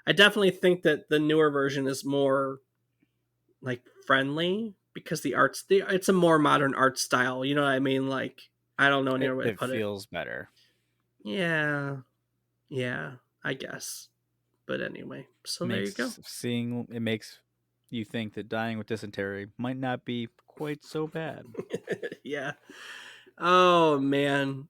[SPEAKER 1] I definitely think that the newer version is more like friendly because it's a more modern art style. You know what I mean? Like, I don't know any other way to
[SPEAKER 2] It
[SPEAKER 1] put it.
[SPEAKER 2] feels better.
[SPEAKER 1] Yeah, yeah, I guess. But anyway, so there you go.
[SPEAKER 2] Makes you think that dying with dysentery might not be quite so bad.
[SPEAKER 1] Yeah. Oh man.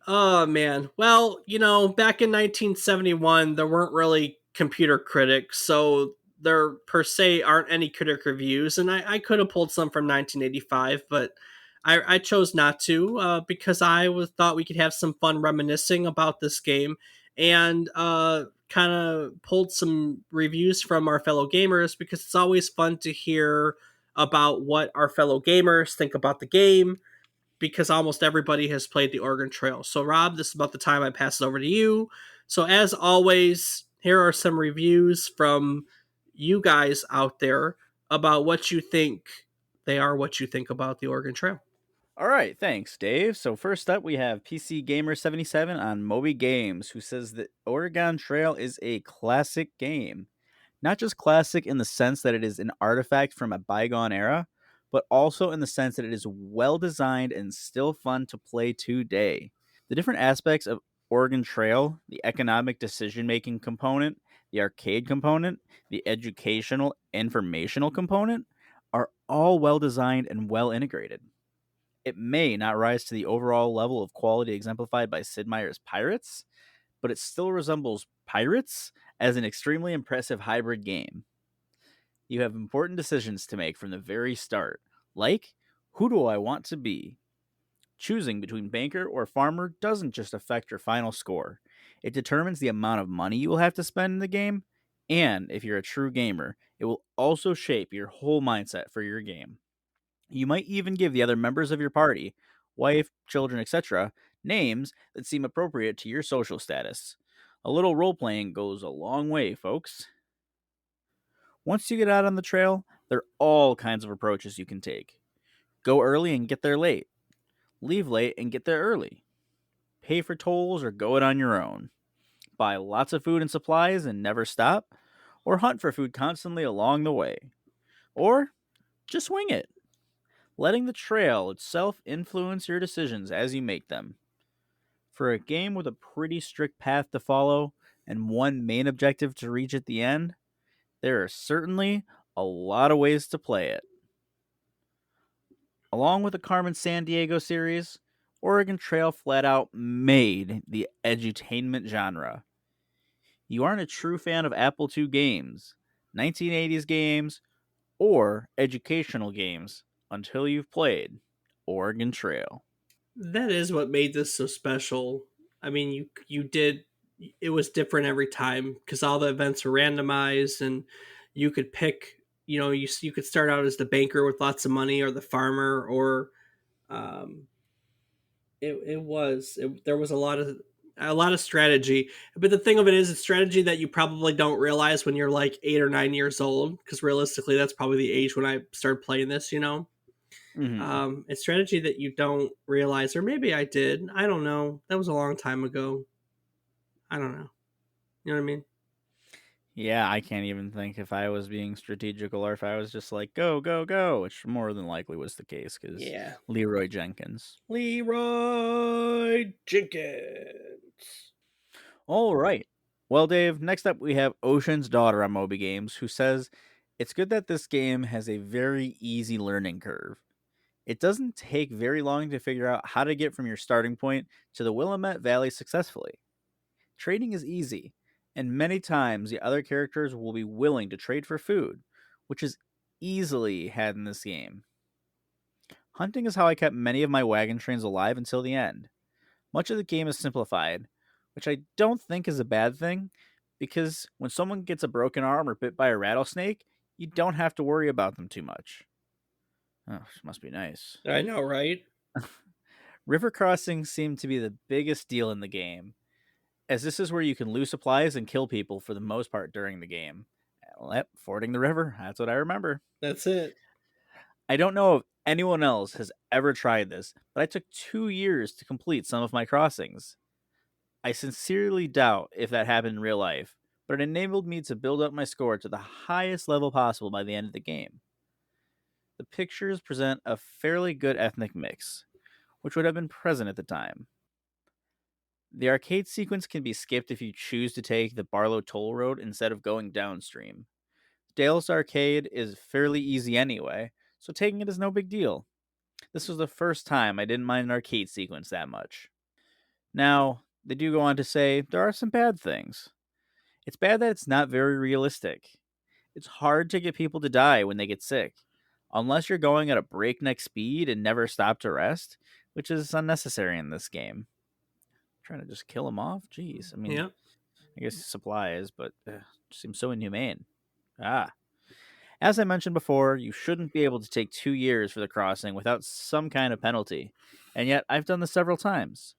[SPEAKER 1] Oh man. Well, back in 1971, there weren't really computer critics, so there per se aren't any critic reviews, and I could have pulled some from 1985, but I chose not to because thought we could have some fun reminiscing about this game, and kind of pulled some reviews from our fellow gamers because it's always fun to hear about what our fellow gamers think about the game because almost everybody has played the Oregon Trail. So, Rob, this is about the time I pass it over to you. So, as always, here are some reviews from you guys out there about what you think they are, what you think about the Oregon Trail.
[SPEAKER 2] All right, thanks, Dave. So first up, we have PC Gamer 77 on Moby Games, who says that Oregon Trail is a classic game. Not just classic in the sense that it is an artifact from a bygone era, but also in the sense that it is well designed and still fun to play today. The different aspects of Oregon Trail, the economic decision making component, the arcade component, the educational informational component, are all well designed and well integrated. It may not rise to the overall level of quality exemplified by Sid Meier's Pirates, but it still resembles Pirates as an extremely impressive hybrid game. You have important decisions to make from the very start, like who do I want to be? Choosing between banker or farmer doesn't just affect your final score, it determines the amount of money you will have to spend in the game, and if you're a true gamer, it will also shape your whole mindset for your game. You might even give the other members of your party, wife, children, etc., names that seem appropriate to your social status. A little role playing goes a long way, folks. Once you get out on the trail, there are all kinds of approaches you can take. Go early and get there late. Leave late and get there early. Pay for tolls or go it on your own. Buy lots of food and supplies and never stop. Or hunt for food constantly along the way. Or just wing it, letting the trail itself influence your decisions as you make them. For a game with a pretty strict path to follow and one main objective to reach at the end, there are certainly a lot of ways to play it. Along with the Carmen San Diego series, Oregon Trail flat out made the edutainment genre. You aren't a true fan of Apple II games, 1980s games, or educational games until you've played Oregon Trail.
[SPEAKER 1] That is what made this so special. I mean, you did it was different every time because all the events were randomized and you could pick. You could start out as the banker with lots of money, or the farmer, or um, there was a lot of strategy. But the thing of it is, it's strategy that you probably don't realize when you're like 8 or 9 years old, because realistically, that's probably the age when I started playing this.
[SPEAKER 2] Mhm.
[SPEAKER 1] It's strategy that you don't realize, or maybe I did. I don't know. That was a long time ago. I don't know. You know what I mean?
[SPEAKER 2] Yeah, I can't even think if I was being strategical or if I was just like, go, go, go, which more than likely was the case because
[SPEAKER 1] Yeah.
[SPEAKER 2] Leroy Jenkins.
[SPEAKER 1] Leroy Jenkins.
[SPEAKER 2] All right. Well, Dave, next up we have Ocean's Daughter on Moby Games, who says it's good that this game has a very easy learning curve. It doesn't take very long to figure out how to get from your starting point to the Willamette Valley successfully. Trading is easy, and many times the other characters will be willing to trade for food, which is easily had in this game. Hunting is how I kept many of my wagon trains alive until the end. Much of the game is simplified, which I don't think is a bad thing, because when someone gets a broken arm or bit by a rattlesnake, you don't have to worry about them too much. Oh, must be nice.
[SPEAKER 1] I know, right?
[SPEAKER 2] River crossings seem to be the biggest deal in the game, as this is where you can lose supplies and kill people for the most part during the game. Well, yep, fording the river, that's what I remember.
[SPEAKER 1] That's it.
[SPEAKER 2] I don't know if anyone else has ever tried this, but I took 2 years to complete some of my crossings. I sincerely doubt if that happened in real life, but it enabled me to build up my score to the highest level possible by the end of the game. The pictures present a fairly good ethnic mix, which would have been present at the time. The arcade sequence can be skipped if you choose to take the Barlow Toll Road instead of going downstream. Dale's Arcade is fairly easy anyway, so taking it is no big deal. This was the first time I didn't mind an arcade sequence that much. Now, they do go on to say there are some bad things. It's bad that it's not very realistic. It's hard to get people to die when they get sick, unless you're going at a breakneck speed and never stop to rest, which is unnecessary in this game. Trying to just kill them off? Jeez. I mean,
[SPEAKER 1] Yeah.
[SPEAKER 2] I guess supplies, but seems so inhumane. Ah. As I mentioned before, you shouldn't be able to take 2 years for the crossing without some kind of penalty. And yet, I've done this several times.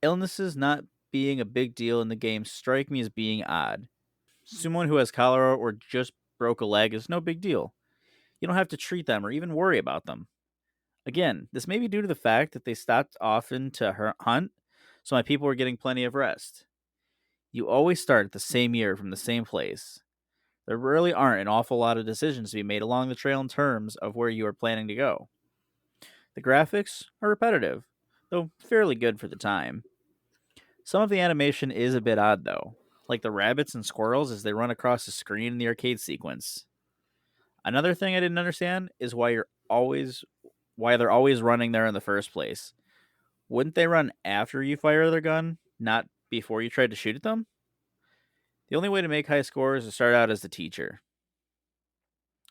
[SPEAKER 2] Illnesses not being a big deal in the game strike me as being odd. Someone who has cholera or just broke a leg is no big deal. You don't have to treat them or even worry about them. Again, this may be due to the fact that they stopped often to hunt, so my people were getting plenty of rest. You always start at the same year from the same place. There really aren't an awful lot of decisions to be made along the trail in terms of where you are planning to go. The graphics are repetitive, though fairly good for the time. Some of the animation is a bit odd, though, like the rabbits and squirrels as they run across the screen in the arcade sequence. Another thing I didn't understand is why they're always running there in the first place. Wouldn't they run after you fire their gun, not before you tried to shoot at them? The only way to make high scores is to start out as the teacher.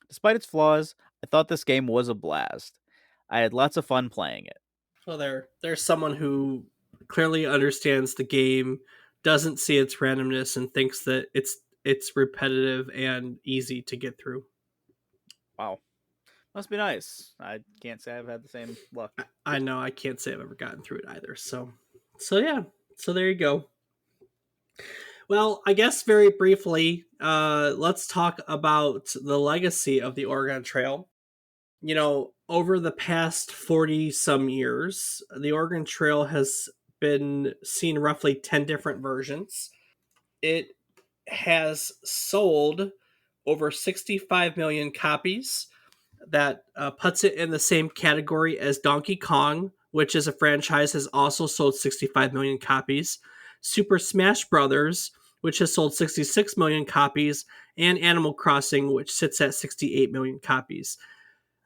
[SPEAKER 2] Despite its flaws, I thought this game was a blast. I had lots of fun playing it.
[SPEAKER 1] Well, there's someone who clearly understands the game, doesn't see its randomness, and thinks that it's repetitive and easy to get through.
[SPEAKER 2] Wow. Must be nice. I can't say I've had the same luck.
[SPEAKER 1] I know I can't say I've ever gotten through it either. So yeah. So there you go. Well, I guess very briefly, let's talk about the legacy of the Oregon Trail. You know, over the past 40 some years, the Oregon Trail has been seen roughly 10 different versions. It has sold over 65 million copies. That puts it in the same category as Donkey Kong, which is a franchise, has also sold 65 million copies. Super Smash Brothers, which has sold 66 million copies, and Animal Crossing, which sits at 68 million copies.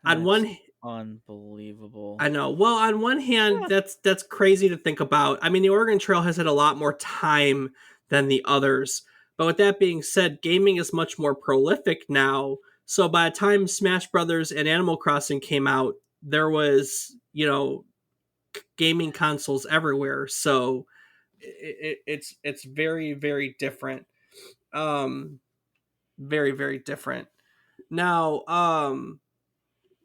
[SPEAKER 1] On
[SPEAKER 2] That's
[SPEAKER 1] one
[SPEAKER 2] unbelievable.
[SPEAKER 1] I know. Well, on one hand, that's crazy to think about. I mean, the Oregon Trail has had a lot more time than the others. But with that being said, gaming is much more prolific now. So by the time Smash Brothers and Animal Crossing came out, there was, gaming consoles everywhere. So it's very very different. Um very very different. Now,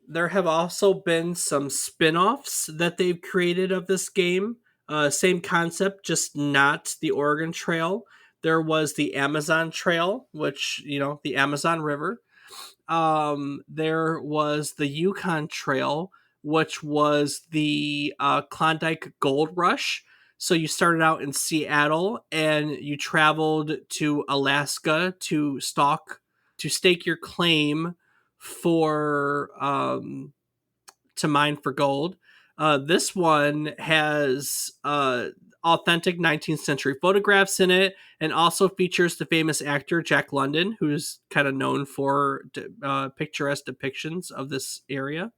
[SPEAKER 1] there have also been some spin-offs that they've created of this game. Same concept, just not the Oregon Trail. There was the Amazon Trail, which, the Amazon River. There was the Yukon Trail, which was the Klondike Gold Rush. So you started out in Seattle and you traveled to Alaska to stake your claim for to mine for gold. This one has authentic 19th century photographs in it, and also features the famous actor Jack London, who's kind of known for picturesque depictions of this area.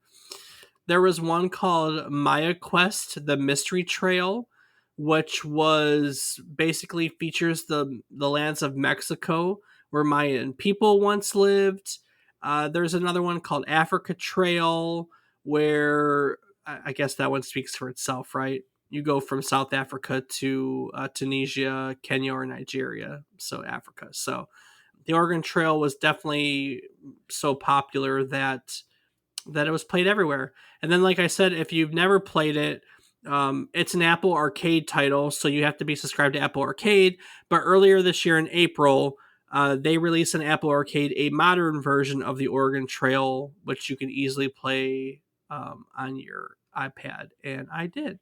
[SPEAKER 1] There was one called Maya Quest: The Mystery Trail, which was basically features the lands of Mexico where Mayan people once lived. There's another one called Africa Trail, where I guess that one speaks for itself, right? You go from South Africa to Tunisia, Kenya, or Nigeria, so Africa. So the Oregon Trail was definitely so popular that it was played everywhere. And then, like I said, if you've never played it, it's an Apple Arcade title, so you have to be subscribed to Apple Arcade. But earlier this year in April, they released on Apple Arcade a modern version of the Oregon Trail, which you can easily play on your iPad, and I did.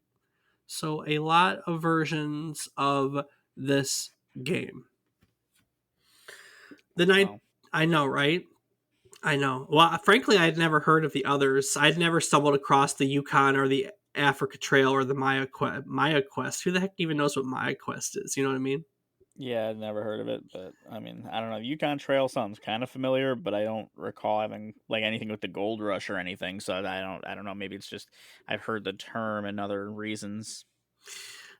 [SPEAKER 1] So a lot of versions of this game. The night,
[SPEAKER 2] Wow.
[SPEAKER 1] I know, right? I know. Well, frankly, I'd never heard of the others. I'd never stumbled across the Yukon or the Africa Trail or the Maya Quest. Who the heck even knows what Maya Quest is? You know what I mean?
[SPEAKER 2] Yeah, I've never heard of it, but I mean, I don't know. Yukon Trail sounds kind of familiar, but I don't recall having like anything with the Gold Rush or anything. So I don't know. Maybe it's just I've heard the term and other reasons.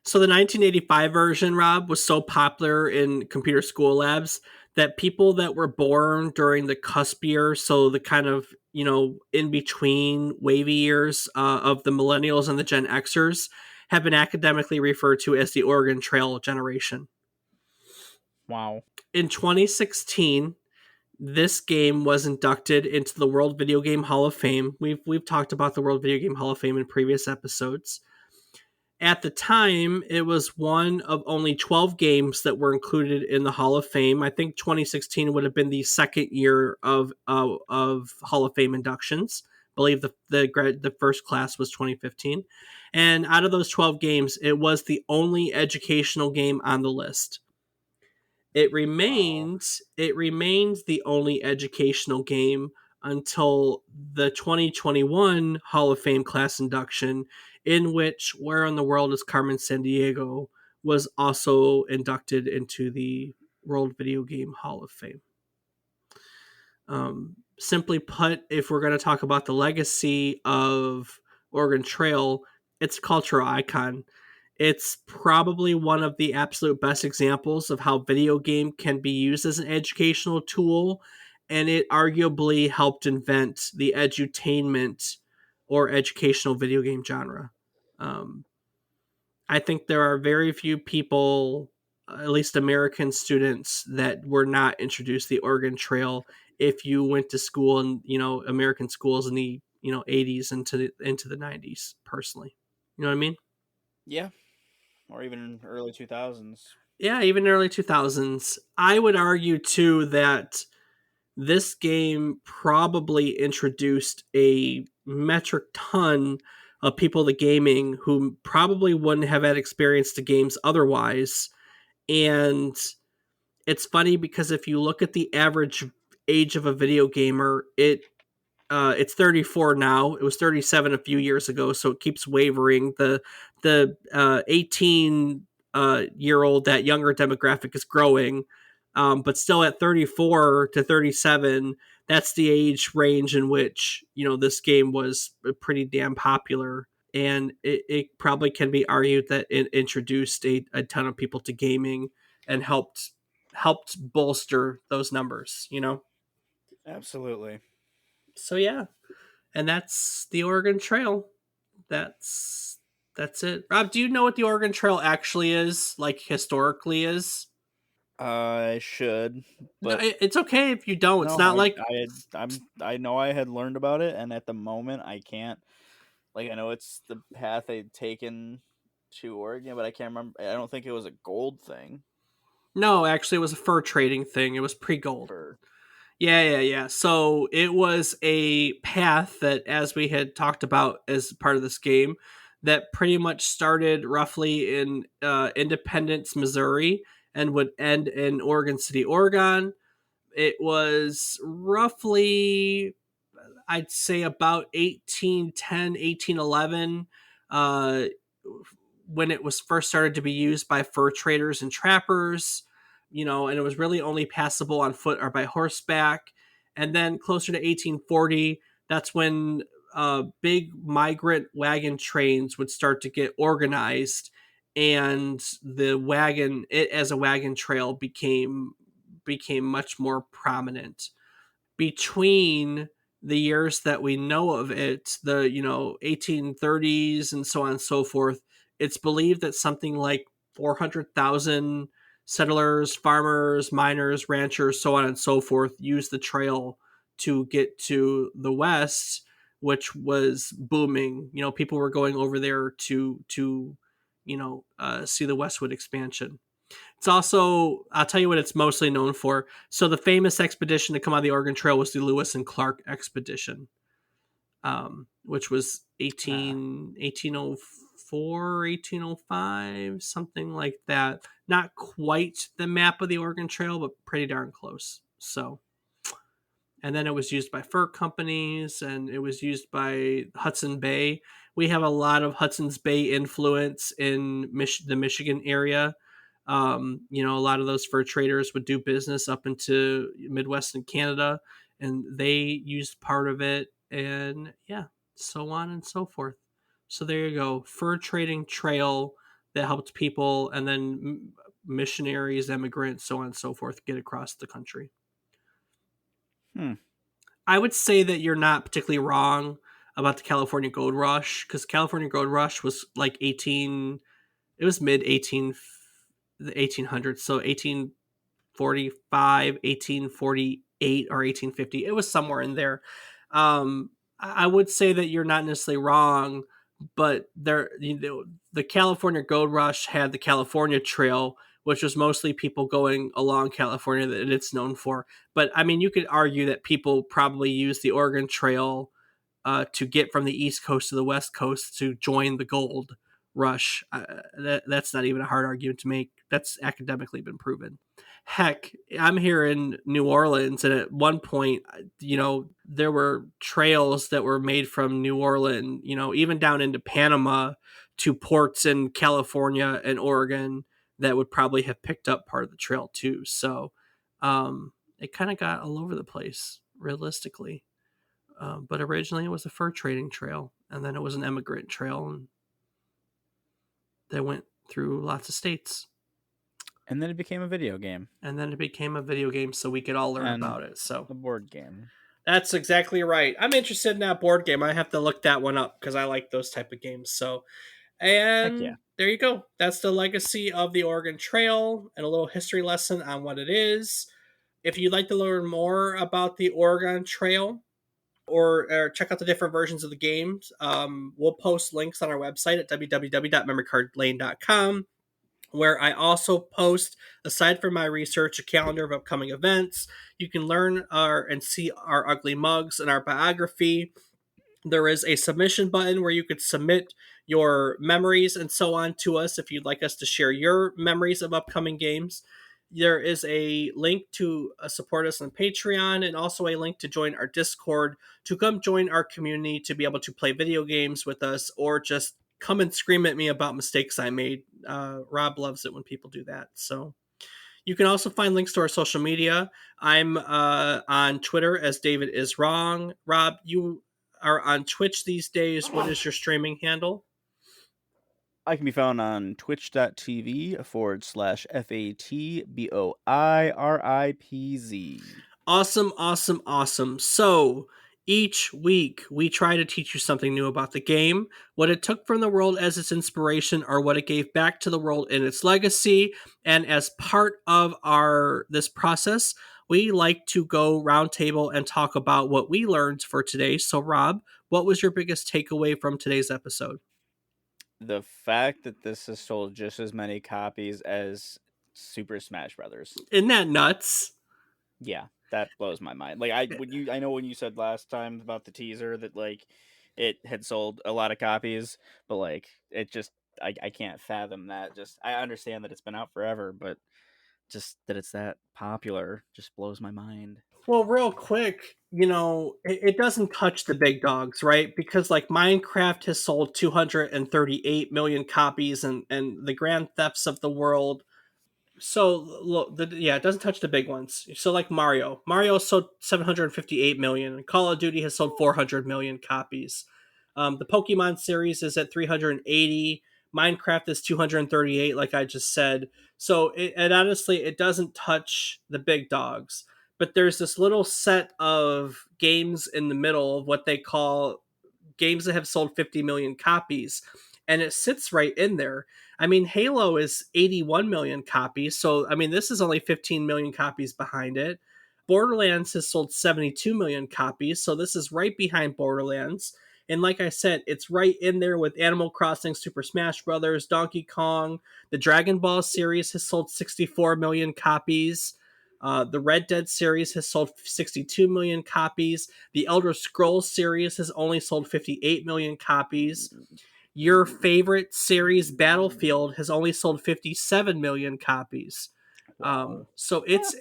[SPEAKER 1] So the 1985 version, Rob, was so popular in computer school labs that people that were born during the cusp year, so the kind of, in between wavy years of the millennials and the Gen Xers, have been academically referred to as the Oregon Trail generation.
[SPEAKER 2] Wow.
[SPEAKER 1] In 2016, this game was inducted into the World Video Game Hall of Fame. We've talked about the World Video Game Hall of Fame in previous episodes. At the time, it was one of only 12 games that were included in the Hall of Fame. I think 2016 would have been the second year of Hall of Fame inductions. I believe the first class was 2015. And out of those 12 games, it was the only educational game on the list.
[SPEAKER 2] Wow.
[SPEAKER 1] It remains the only educational game until the 2021 Hall of Fame class induction, in which Where in the World is Carmen Sandiego was also inducted into the World Video Game Hall of Fame. Simply put, if we're going to talk about the legacy of Oregon Trail, it's a cultural icon. It's probably one of the absolute best examples of how video game can be used as an educational tool, and it arguably helped invent the edutainment or educational video game genre. Um, I think there are very few people, at least American students, that were not introduced to the Oregon Trail if you went to school in American schools in the 80s into the 90s. Personally, you know what I mean?
[SPEAKER 2] Yeah. Or even early 2000s.
[SPEAKER 1] Yeah, even early 2000s. I would argue too that this game probably introduced a metric ton of people to gaming who probably wouldn't have had experience to games otherwise. And it's funny because if you look at the average age of a video gamer, it's 34 now. It was 37 a few years ago, so it keeps wavering. The 18 year old, that younger demographic, is growing, but still at 34 to 37, that's the age range in which this game was pretty damn popular. And it probably can be argued that it introduced a ton of people to gaming and helped bolster those numbers.
[SPEAKER 2] Absolutely.
[SPEAKER 1] So yeah, and that's the Oregon Trail. That's that's it. Rob, do you know what the Oregon Trail actually is? Like historically is?
[SPEAKER 2] I should,
[SPEAKER 1] No,
[SPEAKER 2] but
[SPEAKER 1] it's okay if you don't. It's
[SPEAKER 2] no,
[SPEAKER 1] not like
[SPEAKER 2] I know I had learned about it, and at the moment I can't. Like I know it's the path they'd taken to Oregon, but I can't remember. I don't think it was a gold thing
[SPEAKER 1] no, actually it was a fur trading thing. It was pre-gold.
[SPEAKER 2] for.
[SPEAKER 1] Yeah. So it was a path that, as we had talked about as part of this game, that pretty much started roughly in Independence, Missouri, and would end in Oregon City, Oregon. It was roughly, I'd say, about 1810, 1811, uh, when it was first started to be used by fur traders and trappers, and it was really only passable on foot or by horseback. And then closer to 1840, that's when big migrant wagon trains would start to get organized, and it as a wagon trail became much more prominent between the years that we know of it, the 1830s and so on and so forth. It's believed that something like 400,000 settlers, farmers, miners, ranchers, so on and so forth used the trail to get to the west, which was booming. People were going over there to see the Westwood expansion. It's also, I'll tell you what it's mostly known for. So the famous expedition to come out of the Oregon Trail was the Lewis and Clark expedition, which was
[SPEAKER 2] Ah,
[SPEAKER 1] 1804, 1805, something like that. Not quite the map of the Oregon Trail, but pretty darn close. So, and then it was used by fur companies, and it was used by Hudson Bay. We have a lot of Hudson's Bay influence in the Michigan area. A lot of those fur traders would do business up into Midwestern Canada, and they used part of it, and yeah, so on and so forth. So there you go, fur trading trail that helped people, and then missionaries, immigrants, so on and so forth, get across the country.
[SPEAKER 2] hmm.
[SPEAKER 1] I would say that you're not particularly wrong about the California Gold Rush, because California Gold Rush was like 18. It was mid 18, the 1800s, so 1845, 1848, or 1850. It was somewhere in there. I would say that you're not necessarily wrong, but the California Gold Rush had the California Trail, which was mostly people going along California that it's known for. But I mean, you could argue that people probably use the Oregon Trail to get from the East Coast to the West Coast to join the gold rush. That's not even a hard argument to make. That's academically been proven. Heck, I'm here in New Orleans, and at one point, there were trails that were made from New Orleans, even down into Panama to ports in California and Oregon that would probably have picked up part of the trail too. So it kind of got all over the place, realistically. But originally it was a fur trading trail, and then it was an immigrant trail, and they went through lots of states.
[SPEAKER 2] And then it became a video game.
[SPEAKER 1] And then it became a video game so we could all learn
[SPEAKER 2] And
[SPEAKER 1] about it. So
[SPEAKER 2] a board game.
[SPEAKER 1] that's exactly right. I'm interested in that board game. I have to look that one up because I like those type of games. So,
[SPEAKER 2] Heck yeah.
[SPEAKER 1] and there you go. That's the legacy of the Oregon Trail and a little history lesson on what it is. If you'd like to learn more about the Oregon Trail, or check out the different versions of the games. We'll post links on our website at www.memorycardlane.com, where I also post, aside from my research, a calendar of upcoming events. You can learn and see our ugly mugs and our biography. There is a submission button where you could submit your memories and so on to us if you'd like us to share your memories of upcoming games. There is a link to support us on Patreon, and also a link to join our Discord, to come join our community to be able to play video games with us, or just come and scream at me about mistakes I made. Rob loves it when people do that. So you can also find links to our social media. I'm on Twitter as David is Wrong. Rob, you are on Twitch these days. What is your streaming handle?
[SPEAKER 2] I can be found on twitch.tv/FATBOIRIPZ.
[SPEAKER 1] Awesome, awesome, awesome. So each week we try to teach you something new about the game, what it took from the world as its inspiration, or what it gave back to the world in its legacy. And as part of our this process, we like to go roundtable and talk about what we learned for today. So Rob, what was your biggest takeaway from today's episode?
[SPEAKER 2] The fact that this has sold just as many copies as Super Smash Brothers.
[SPEAKER 1] Isn't that nuts?
[SPEAKER 2] Yeah, that blows my mind. Like I know when you said last time about the teaser that like it had sold a lot of copies, but like it just I can't fathom that. Just I understand that it's been out forever, but just that it's that popular just blows my mind.
[SPEAKER 1] Well, real quick, it doesn't touch the big dogs, right? Because like Minecraft has sold 238 million copies, and the Grand Thefts of the world. So look, yeah, it doesn't touch the big ones. So like Mario sold 758 million, and Call of Duty has sold 400 million copies. The Pokemon series is at 380. Minecraft is 238, like I just said. So and honestly, it doesn't touch the big dogs. But there's this little set of games in the middle of what they call games that have sold 50 million copies, and it sits right in there. I mean, Halo is 81 million copies, so I mean, this is only 15 million copies behind it. Borderlands has sold 72 million copies, so this is right behind Borderlands. And like I said, it's right in there with Animal Crossing, Super Smash Brothers, Donkey Kong. The Dragon Ball series has sold 64 million copies. The Red Dead series has sold 62 million copies. The Elder Scrolls series has only sold 58 million copies. Your favorite series, Battlefield, has only sold 57 million copies.
[SPEAKER 2] Wow.
[SPEAKER 1] So it's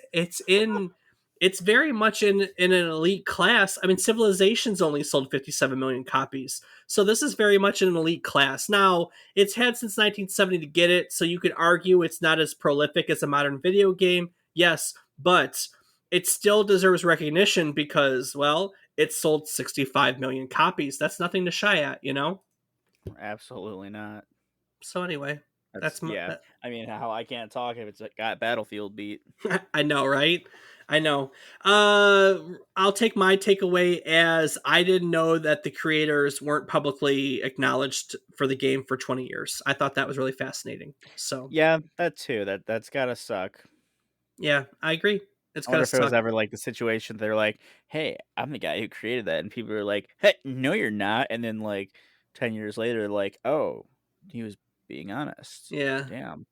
[SPEAKER 1] very much in an elite class. I mean, Civilization's only sold 57 million copies. So this is very much in an elite class. Now, it's had since 1970 to get it, so you could argue it's not as prolific as a modern video game. Yes, but it still deserves recognition because, well, it sold 65 million copies. That's nothing to shy at?
[SPEAKER 2] Absolutely not.
[SPEAKER 1] So anyway,
[SPEAKER 2] That's
[SPEAKER 1] that's my
[SPEAKER 2] yeah.
[SPEAKER 1] that,
[SPEAKER 2] I mean, how I can't talk if it's got Battlefield beat.
[SPEAKER 1] I know, right? I know. I'll take my takeaway as I didn't know that the creators weren't publicly acknowledged for the game for 20 years. I thought that was really fascinating. So,
[SPEAKER 2] Yeah, that too. That's gotta suck.
[SPEAKER 1] Yeah, I agree. It's
[SPEAKER 2] I wonder
[SPEAKER 1] gotta
[SPEAKER 2] if it was
[SPEAKER 1] suck.
[SPEAKER 2] ever like the situation they're like, "Hey, I'm the guy who created that," and people are like, "Hey, no, you're not," and then like 10 years later, like, "Oh, he was being honest."
[SPEAKER 1] Yeah.
[SPEAKER 2] Damn.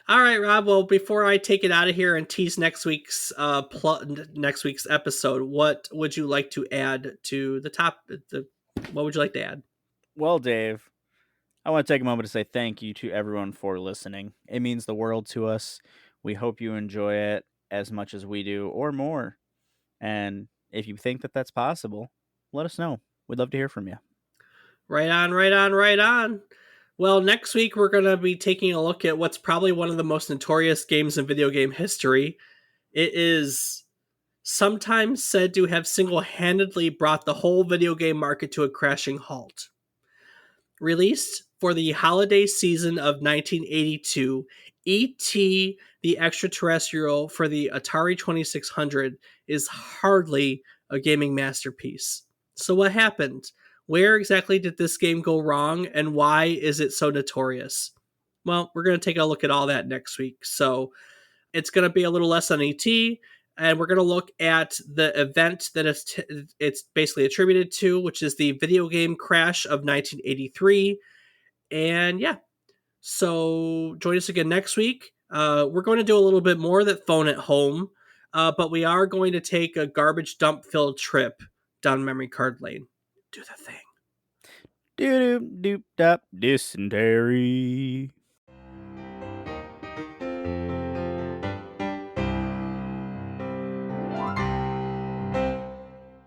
[SPEAKER 1] All right, Rob. Well, before I take it out of here and tease next week's episode, what would you like to add to the top? What would you like to add?
[SPEAKER 2] Well, Dave, I want to take a moment to say thank you to everyone for listening. It means the world to us. We hope you enjoy it as much as we do, or more. And if you think that that's possible, let us know. We'd love to hear from you.
[SPEAKER 1] Right on, right on, right on. Well, next week we're going to be taking a look at what's probably one of the most notorious games in video game history. It is sometimes said to have single handedly brought the whole video game market to a crashing halt. Released for the holiday season of 1982, E.T. the Extraterrestrial for the Atari 2600 is hardly a gaming masterpiece. So, what happened? Where exactly did this game go wrong, and why is it so notorious? Well, we're going to take a look at all that next week. So, it's going to be a little less on ET, and we're going to look at the event that it's basically attributed to, which is the video game crash of 1983. And yeah, so join us again next week. We're going to do a little bit more of that phone at home, but we are going to take a garbage dump filled trip down memory card lane. Do the thing.
[SPEAKER 2] Doop doop dop dysentery.